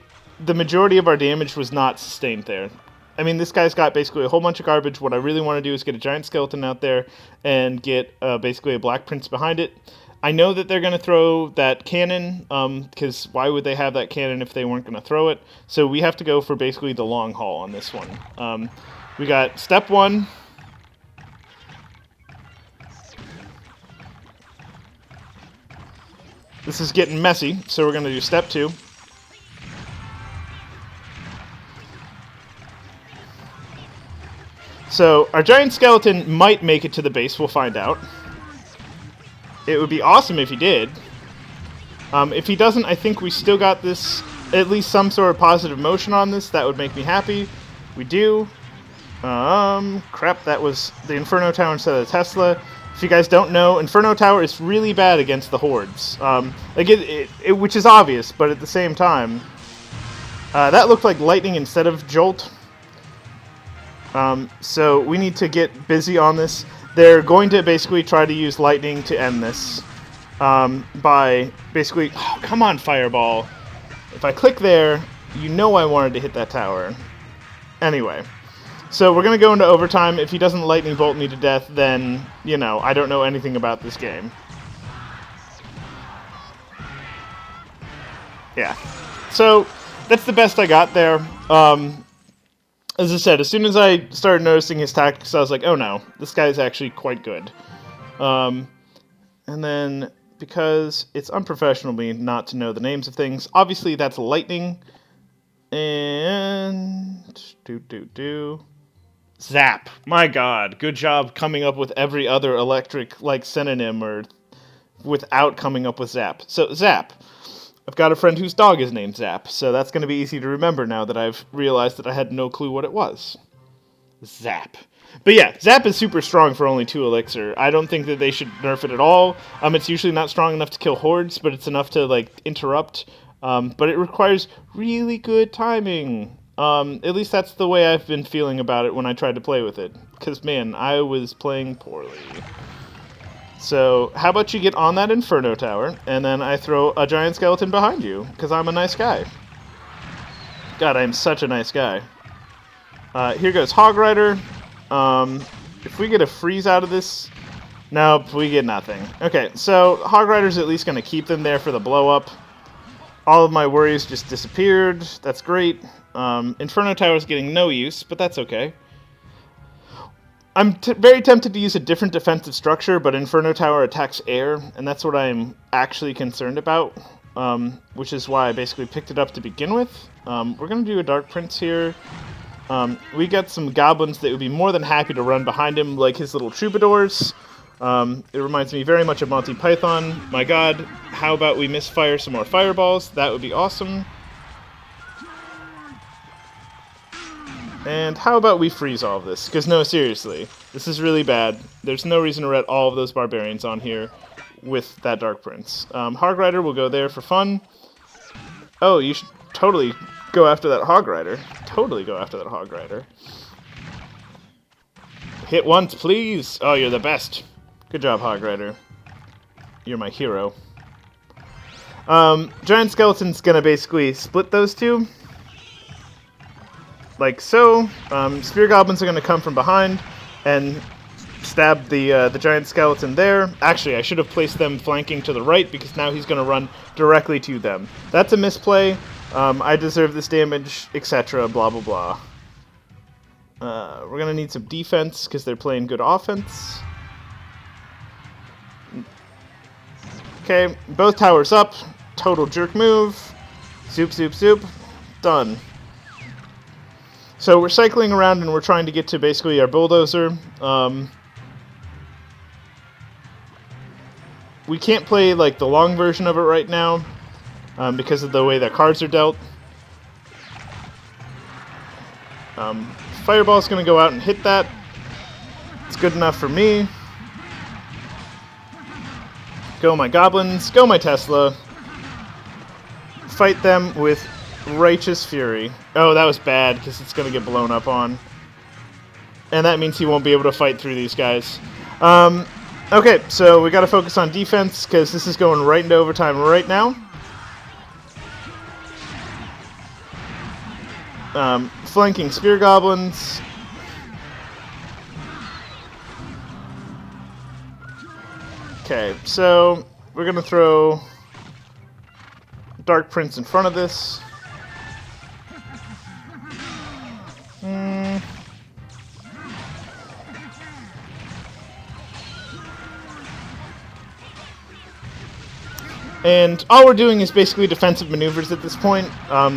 Speaker 1: majority of our damage was not sustained there. I mean, this guy's got basically a whole bunch of garbage. What I really want to do is get a giant skeleton out there and get basically a black prince behind it. I know that they're going to throw that cannon, because why would they have that cannon if they weren't going to throw it? So we have to go for basically the long haul on this one. We got step 1. This is getting messy, so we're going to do step 2. So, our giant skeleton might make it to the base, we'll find out. It would be awesome if he did. If he doesn't, I think we still got this at least some sort of positive motion on this, that would make me happy. We do. Crap, that was the Inferno Tower instead of the Tesla. If you guys don't know, Inferno Tower is really bad against the hordes. Which is obvious, but at the same time, that looked like lightning instead of jolt. So we need to get busy on this. They're going to basically try to use lightning to end this. By basically... Oh, come on, Fireball. If I click there, you know I wanted to hit that tower. Anyway. So we're going to go into overtime. If he doesn't lightning bolt me to death, then, you know, I don't know anything about this game. Yeah. So, that's the best I got there. As I said, as soon as I started noticing his tactics, I was like, oh no, this guy is actually quite good. And then, because it's unprofessional of me not to know the names of things, obviously that's lightning. And... Zap. My god, good job coming up with every other electric, synonym, or without coming up with Zap. So, Zap. I've got a friend whose dog is named Zap, so that's going to be easy to remember now that I've realized that I had no clue what it was. Zap. But yeah, Zap is super strong for only 2 elixir. I don't think that they should nerf it at all. It's usually not strong enough to kill hordes, but it's enough to, interrupt. But it requires really good timing. At least that's the way I've been feeling about it when I tried to play with it. Because, man, I was playing poorly. So, how about you get on that Inferno Tower, and then I throw a giant skeleton behind you, because I'm a nice guy. God, I'm such a nice guy. Here goes Hog Rider. If we get a freeze out of this... Nope, we get nothing. Okay, so Hog Rider's at least going to keep them there for the blow-up. All of my worries just disappeared. That's great. Inferno Tower's getting no use, but that's okay. I'm very tempted to use a different defensive structure, but Inferno Tower attacks air, and that's what I'm actually concerned about, which is why I basically picked it up to begin with. We're going to do a Dark Prince here. We got some goblins that would be more than happy to run behind him, like his little troubadours. It reminds me very much of Monty Python. My god, how about we misfire some more fireballs? That would be awesome. And how about we freeze all of this? Because no, seriously, this is really bad. There's no reason to let all of those barbarians on here with that Dark Prince. Hog Rider will go there for fun. Oh, you should totally go after that Hog Rider. Totally go after that Hog Rider. Hit once, please. Oh, you're the best. Good job, Hog Rider. You're my hero. Giant Skeleton's gonna basically split those two. Like so. Spear Goblins are going to come from behind and stab the Giant Skeleton there. Actually, I should have placed them flanking to the right because now he's going to run directly to them. That's a misplay. I deserve this damage, etc. Blah, blah, blah. We're going to need some defense because they're playing good offense. Okay, both towers up. Total jerk move. Zoop, zoop, zoop. Done. So we're cycling around and we're trying to get to basically our bulldozer. We can't play the long version of it right now because of the way that cards are dealt. Fireball's going to go out and hit that. It's good enough for me. Go my goblins, go my Tesla. Fight them with righteous fury. Oh, that was bad, because it's going to get blown up on. And that means he won't be able to fight through these guys. Okay, so we got to focus on defense, because this is going right into overtime right now. Flanking Spear Goblins. Okay, so we're going to throw Dark Prince in front of this. And all we're doing is basically defensive maneuvers at this point.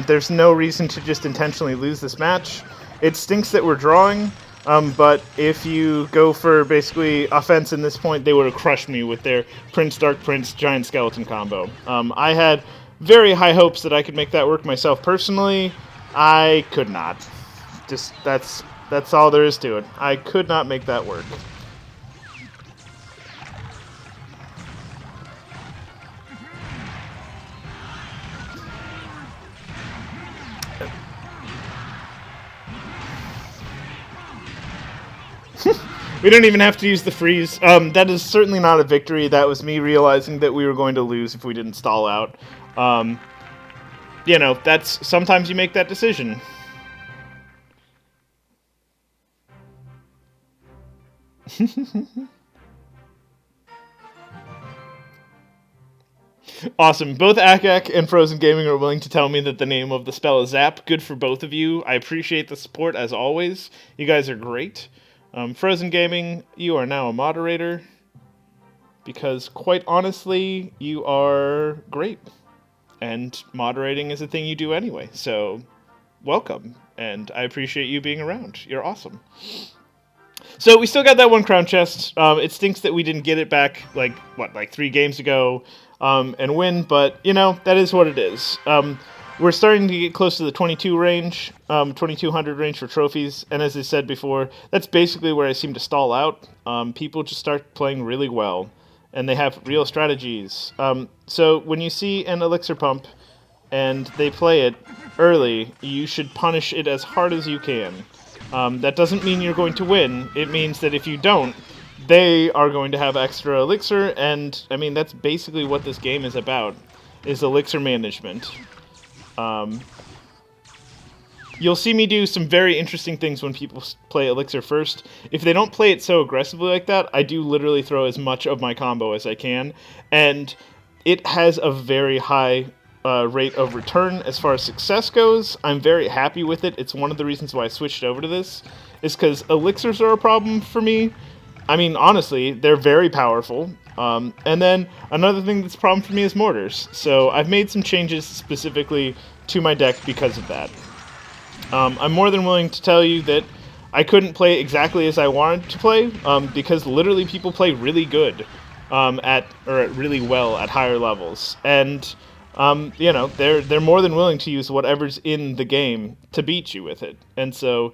Speaker 1: There's no reason to just intentionally lose this match. It stinks that we're drawing, but if you go for basically offense in this point, they would have crushed me with their Prince, Dark Prince, Giant Skeleton combo. I had very high hopes that I could make that work myself personally. I could not. Just that's all there is to it. I could not make that work. We don't even have to use the freeze. That is certainly not a victory. That was me realizing that we were going to lose if we didn't stall out. You know, that's sometimes you make that decision. Awesome. Both Akak and Frozen Gaming are willing to tell me that the name of the spell is Zap. Good for both of you. I appreciate the support as always. You guys are great. Frozen Gaming, you are now a moderator because, quite honestly, you are great. And moderating is a thing you do anyway. So, welcome. And I appreciate you being around. You're awesome. So we still got that one crown chest. It stinks that we didn't get it back, like 3 games ago, and win. But you know, that is what it is. We're starting to get close to the 22 range, 2200 range for trophies. And as I said before, that's basically where I seem to stall out. People just start playing really well, and they have real strategies. So when you see an elixir pump, and they play it early, you should punish it as hard as you can. That doesn't mean you're going to win. It means that if you don't, they are going to have extra elixir, and I mean that's basically what this game is about, is elixir management. You'll see me do some very interesting things when people play elixir first. If they don't play it so aggressively like that, I do literally throw as much of my combo as I can, and it has a very high rate of return as far as success goes. I'm very happy with it. It's one of the reasons why I switched over to this, is because elixirs are a problem for me. I mean, honestly, they're very powerful. And then another thing that's a problem for me is mortars. So I've made some changes specifically to my deck because of that. I'm more than willing to tell you that I couldn't play exactly as I wanted to play, because literally people play really good at really well at higher levels. And you know, they're more than willing to use whatever's in the game to beat you with it. And so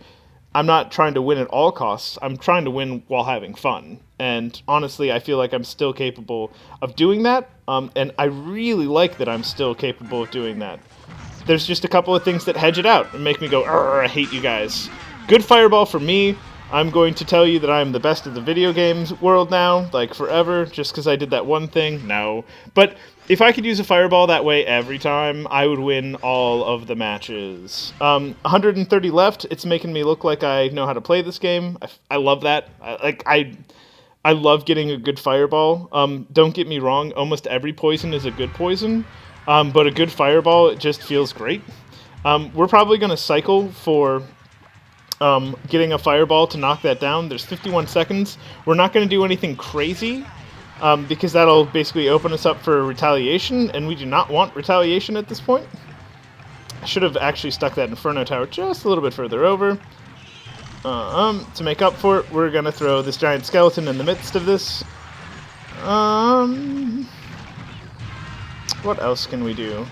Speaker 1: I'm not trying to win at all costs. I'm trying to win while having fun. And honestly, I feel like I'm still capable of doing that. And I really like that I'm still capable of doing that. There's just a couple of things that hedge it out and make me go, I hate you guys. Good fireball for me. I'm going to tell you that I'm the best of the video games world now, like forever, just because I did that one thing. No. But if I could use a fireball that way every time, I would win all of the matches. 130 left. It's making me look like I know how to play this game. I love that. I love getting a good fireball. Don't get me wrong. Almost every poison is a good poison. But a good fireball, it just feels great. We're probably going to cycle for getting a fireball to knock that down. There's 51 seconds. We're not going to do anything crazy, because that'll basically open us up for retaliation, and we do not want retaliation at this point. I should have actually stuck that Inferno tower just a little bit further over. To make up for it, we're going to throw this giant skeleton in the midst of this. What else can we do?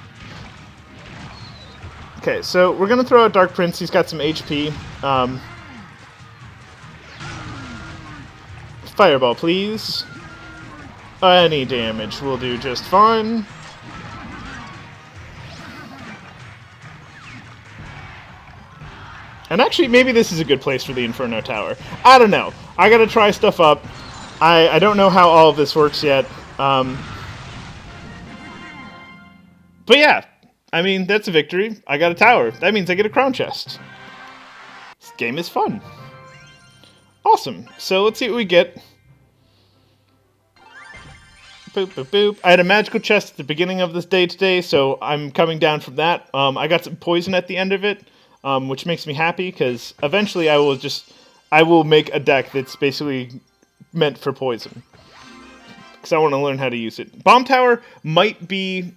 Speaker 1: Okay, so we're going to throw out Dark Prince. He's got some HP. Fireball, please. Any damage will do just fine. And actually, maybe this is a good place for the Inferno Tower. I don't know. I gotta try stuff up. I don't know how all of this works yet. But yeah, I mean, that's a victory. I got a tower. That means I get a crown chest. This game is fun. Awesome. So let's see what we get. Boop, boop, boop. I had a magical chest at the beginning of this day today, so I'm coming down from that. I got some poison at the end of it, which makes me happy, because eventually I will make a deck that's basically meant for poison. Because I want to learn how to use it. Bomb Tower might be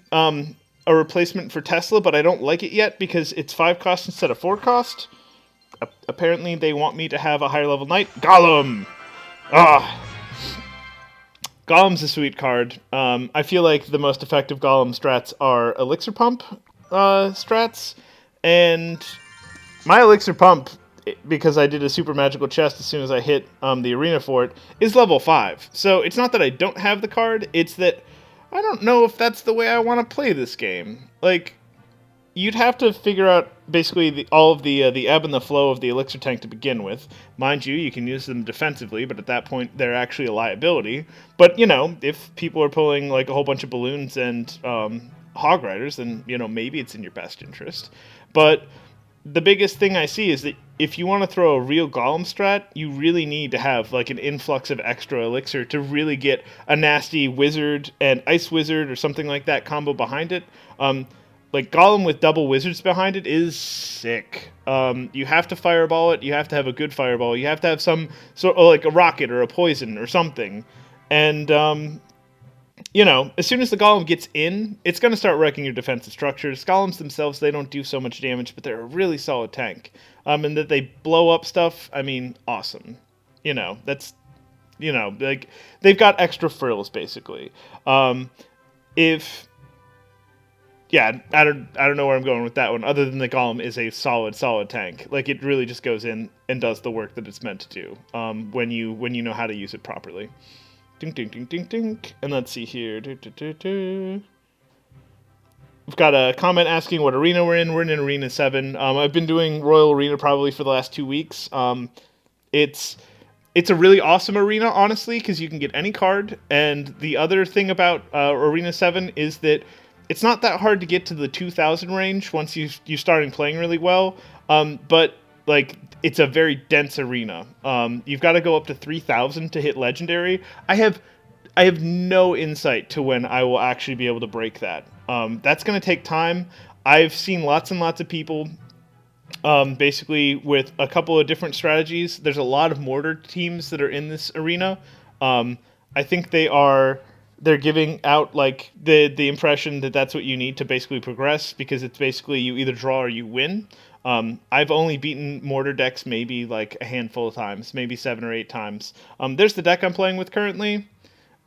Speaker 1: a replacement for Tesla, but I don't like it yet because it's 5 cost instead of 4 cost. Apparently they want me to have a higher level knight. Gollum! Golem's a sweet card. I feel like the most effective Golem strats are Elixir Pump strats, and my Elixir Pump, because I did a super magical chest as soon as I hit the arena for it, is level 5. So it's not that I don't have the card, it's that I don't know if that's the way I want to play this game. Like, you'd have to figure out basically all of the ebb and the flow of the elixir tank to begin with. Mind you can use them defensively, but at that point they're actually a liability. But if people are pulling like a whole bunch of balloons and hog riders, then maybe it's in your best interest. But the biggest thing I see is that if you want to throw a real golem strat, you really need to have like an influx of extra elixir to really get a nasty wizard and ice wizard or something like that combo behind it. Like golem with double wizards behind it is sick. You have to fireball it. You have to have a good fireball. You have to have some sort of like a rocket or a poison or something. And as soon as the golem gets in, it's going to start wrecking your defensive structures. Golems themselves, they don't do so much damage, but they're a really solid tank. And that they blow up stuff, I mean, awesome. That's, like, they've got extra frills, basically. I don't know where I'm going with that one, other than the golem is a solid tank. Like, it really just goes in and does the work that it's meant to do, when you know how to use it properly. Ding, ding, ding, ding, ding. And let's see here. We've got a comment asking what arena we're in. We're in Arena 7. I've been doing Royal Arena probably for the last 2 weeks. It's a really awesome arena, honestly, because you can get any card. And the other thing about Arena 7 is that it's not that hard to get to the 2,000 range once you starting playing really well. But like, it's a very dense arena. You've got to go up to 3,000 to hit Legendary. I have no insight to when I will actually be able to break that. That's going to take time. I've seen lots and lots of people, basically with a couple of different strategies. There's a lot of mortar teams that are in this arena. I think they're giving out like the impression that that's what you need to basically progress, because it's basically you either draw or you win. I've only beaten mortar decks maybe like a handful of times, maybe 7 or 8 times. There's the deck I'm playing with currently.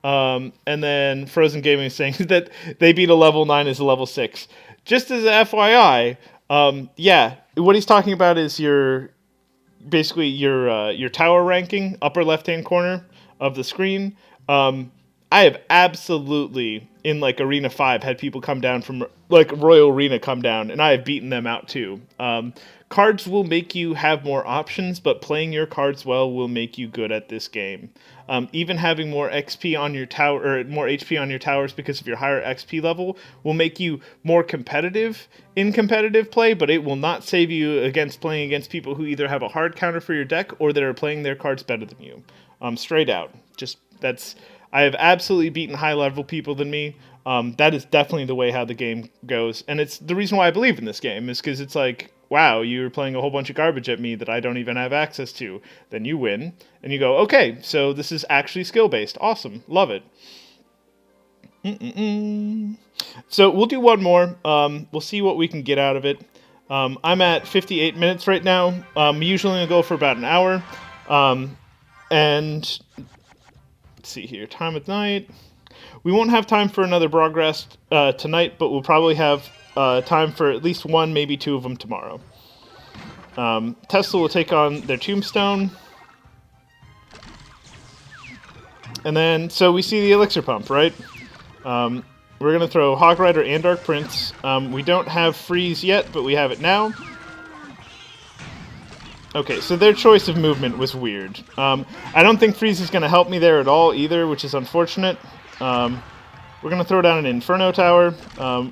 Speaker 1: And then Frozen Gaming is saying that they beat a level 9 as a level 6. Just as a FYI, what he's talking about is your tower ranking, upper left-hand corner of the screen. I have absolutely, in like Arena 5, had people come down from like Royal Arena come down, and I have beaten them out too. Cards will make you have more options, but playing your cards well will make you good at this game. Even having more XP on your tower, or more HP on your towers because of your higher XP level, will make you more competitive in competitive play, but it will not save you against playing against people who either have a hard counter for your deck or that are playing their cards better than you. Straight out. I have absolutely beaten high-level people than me. That is definitely the way how the game goes. And it's the reason why I believe in this game, is because it's like, wow, you're playing a whole bunch of garbage at me that I don't even have access to. Then you win, and you go, okay, so this is actually skill-based. Awesome. Love it. So we'll do one more. We'll see what we can get out of it. I'm at 58 minutes right now. Usually going to go for about an hour. And let's see here, time of night. We won't have time for another broadcast tonight, but we'll probably have time for at least one, maybe 2 of them tomorrow. Tesla will take on their Tombstone. And then, so we see the Elixir Pump, right? We're going to throw Hog Rider and Dark Prince. We don't have Freeze yet, but we have it now. Okay, so their choice of movement was weird. I don't think Freeze is going to help me there at all either, which is unfortunate. We're going to throw down an Inferno Tower.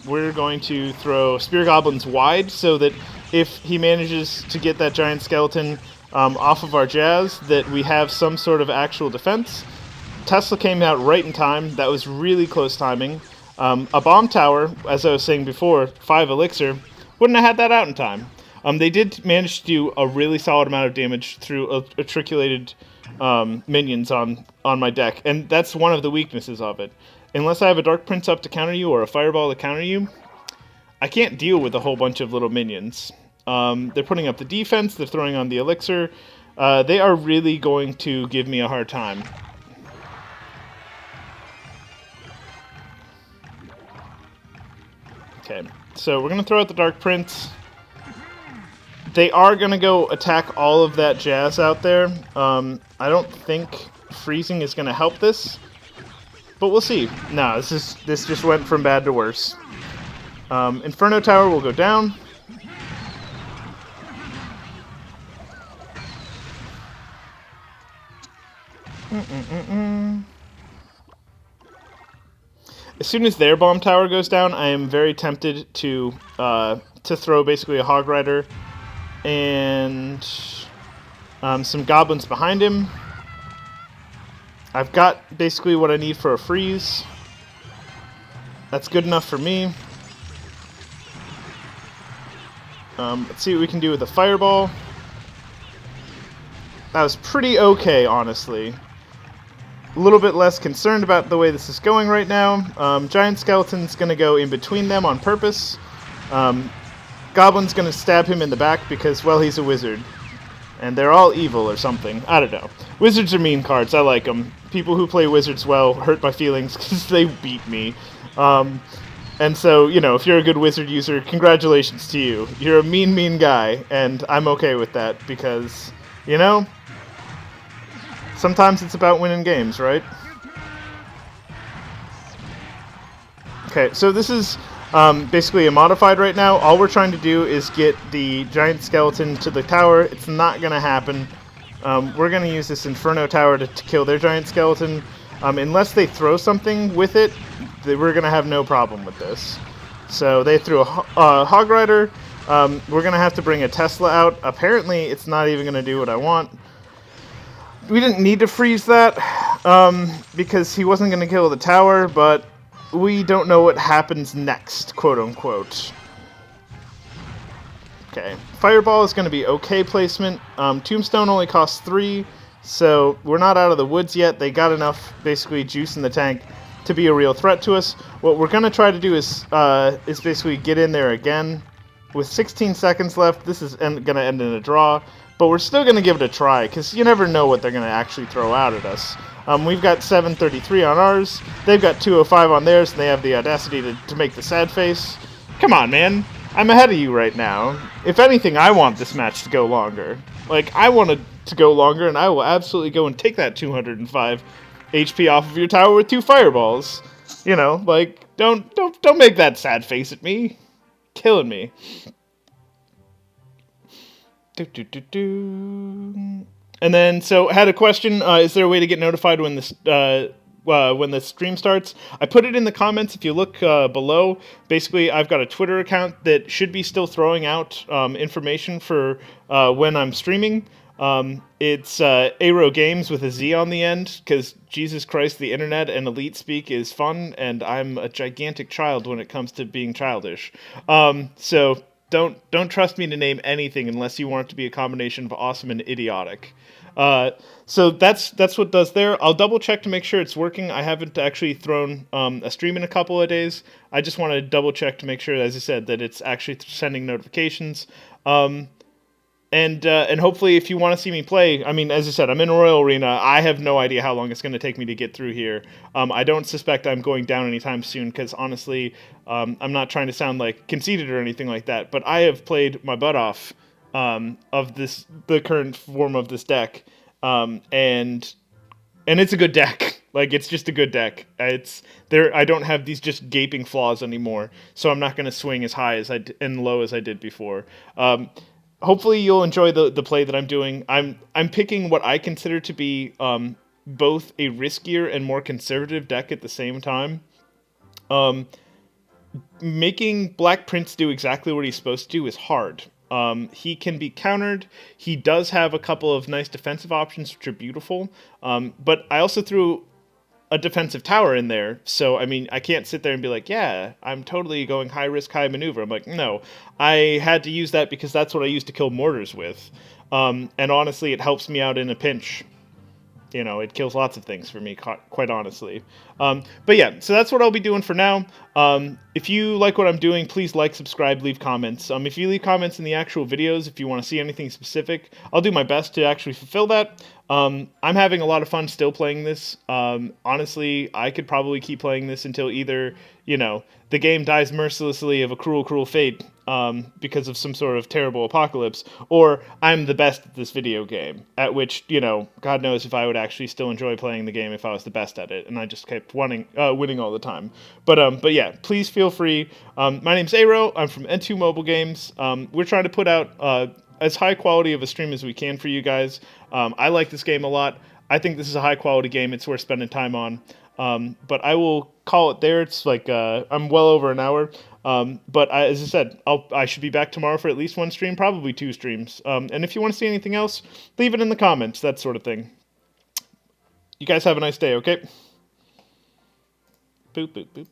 Speaker 1: We're going to throw Spear Goblins wide so that if he manages to get that giant skeleton off of our Jazz, that we have some sort of actual defense. Tesla came out right in time. That was really close timing. A Bomb Tower, as I was saying before, 5 Elixir, wouldn't have had that out in time. They did manage to do a really solid amount of damage through attriculated minions on my deck, and that's one of the weaknesses of it. Unless I have a Dark Prince up to counter you or a Fireball to counter you, I can't deal with a whole bunch of little minions. They're putting up the defense, they're throwing on the Elixir. They are really going to give me a hard time. Okay, so we're going to throw out the Dark Prince. They are going to go attack all of that jazz out there. I don't think freezing is going to help this, but we'll see. No, this just went from bad to worse. Inferno Tower will go down. As soon as their bomb tower goes down, I am very tempted to throw basically a Hog Rider and some goblins behind him. I've got basically what I need for a freeze. That's good enough for me. Let's see what we can do with a fireball. That was pretty okay, honestly. A little bit less concerned about the way this is going right now. Giant Skeleton's going to go in between them on purpose. Goblin's going to stab him in the back because, well, he's a wizard. And they're all evil or something. I don't know. Wizards are mean cards. I like them. People who play wizards well hurt my feelings because they beat me. And so, you know, if you're a good wizard user, congratulations to you. You're a mean guy, and I'm okay with that because, you know, sometimes it's about winning games, right? Okay, so this is basically a modified right now. All we're trying to do is get the giant skeleton to the tower. It's not going to happen. We're going to use this Inferno Tower to kill their giant skeleton. Unless they throw something with it, we're going to have no problem with this. So they threw a Hog Rider. We're going to have to bring a Tesla out. Apparently, it's not even going to do what I want. We didn't need to freeze that because he wasn't going to kill the tower, but we don't know what happens next, quote-unquote. Okay, Fireball is going to be okay placement. Tombstone only costs 3, so we're not out of the woods yet. They got enough, basically, juice in the tank to be a real threat to us. What we're going to try to do is basically get in there again. With 16 seconds left, this is going to end in a draw. But we're still going to give it a try, because you never know what they're going to actually throw out at us. We've got 733 on ours. They've got 205 on theirs, and they have the audacity to make the sad face. Come on, man. I'm ahead of you right now. If anything, I want this match to go longer. Like, I want it to go longer, and I will absolutely go and take that 205 HP off of your tower with 2 fireballs. You know, like, don't make that sad face at me. Killing me. And then, so I had a question. Is there a way to get notified when the stream starts? I put it in the comments. If you look below, basically, I've got a Twitter account that should be still throwing out information for when I'm streaming. It's Aero Games with a Z on the end, because Jesus Christ, the internet and elite speak is fun, and I'm a gigantic child when it comes to being childish. So don't trust me to name anything unless you want it to be a combination of awesome and idiotic. So that's what does there. I'll double check to make sure it's working. I haven't actually thrown a stream in a couple of days. I just want to double check to make sure, as I said, that it's actually sending notifications. And hopefully, if you want to see me play, I mean, as I said, I'm in Royal Arena. I have no idea how long it's going to take me to get through here. I don't suspect I'm going down anytime soon, because honestly, I'm not trying to sound like conceited or anything like that, but I have played my butt off of the current form of this deck, and it's a good deck. Like, it's just a good deck. I don't have these just gaping flaws anymore, so I'm not going to swing as high and low as I did before. Hopefully you'll enjoy the play that I'm doing. I'm picking what I consider to be both a riskier and more conservative deck at the same time. Making Black Prince do exactly what he's supposed to do is hard. He can be countered. He does have a couple of nice defensive options, which are beautiful. But I also threw a defensive tower in there, so I mean, I can't sit there and be like, yeah, I'm totally going high risk, high maneuver. I'm like, no, I had to use that because that's what I used to kill mortars with, and honestly, it helps me out in a pinch. You know, it kills lots of things for me, quite honestly. But yeah, so that's what I'll be doing for now. If you like what I'm doing, please like, subscribe, leave comments. If you leave comments in the actual videos, if you want to see anything specific, I'll do my best to actually fulfill that. I'm having a lot of fun still playing this. Honestly, I could probably keep playing this until either, the game dies mercilessly of a cruel, cruel fate because of some sort of terrible apocalypse, or I'm the best at this video game, at which, God knows if I would actually still enjoy playing the game if I was the best at it, and I just kept winning all the time. But yeah, please feel free. My name's Aero. I'm from N2 Mobile Games. We're trying to put out as high quality of a stream as we can for you guys. I like this game a lot. I think this is a high quality game. It's worth spending time on. But I will call it there. It's like I'm well over an hour. As I said, I should be back tomorrow for at least one stream, probably two streams. And if you want to see anything else, leave it in the comments, that sort of thing. You guys have a nice day, okay? Boop, boop, boop.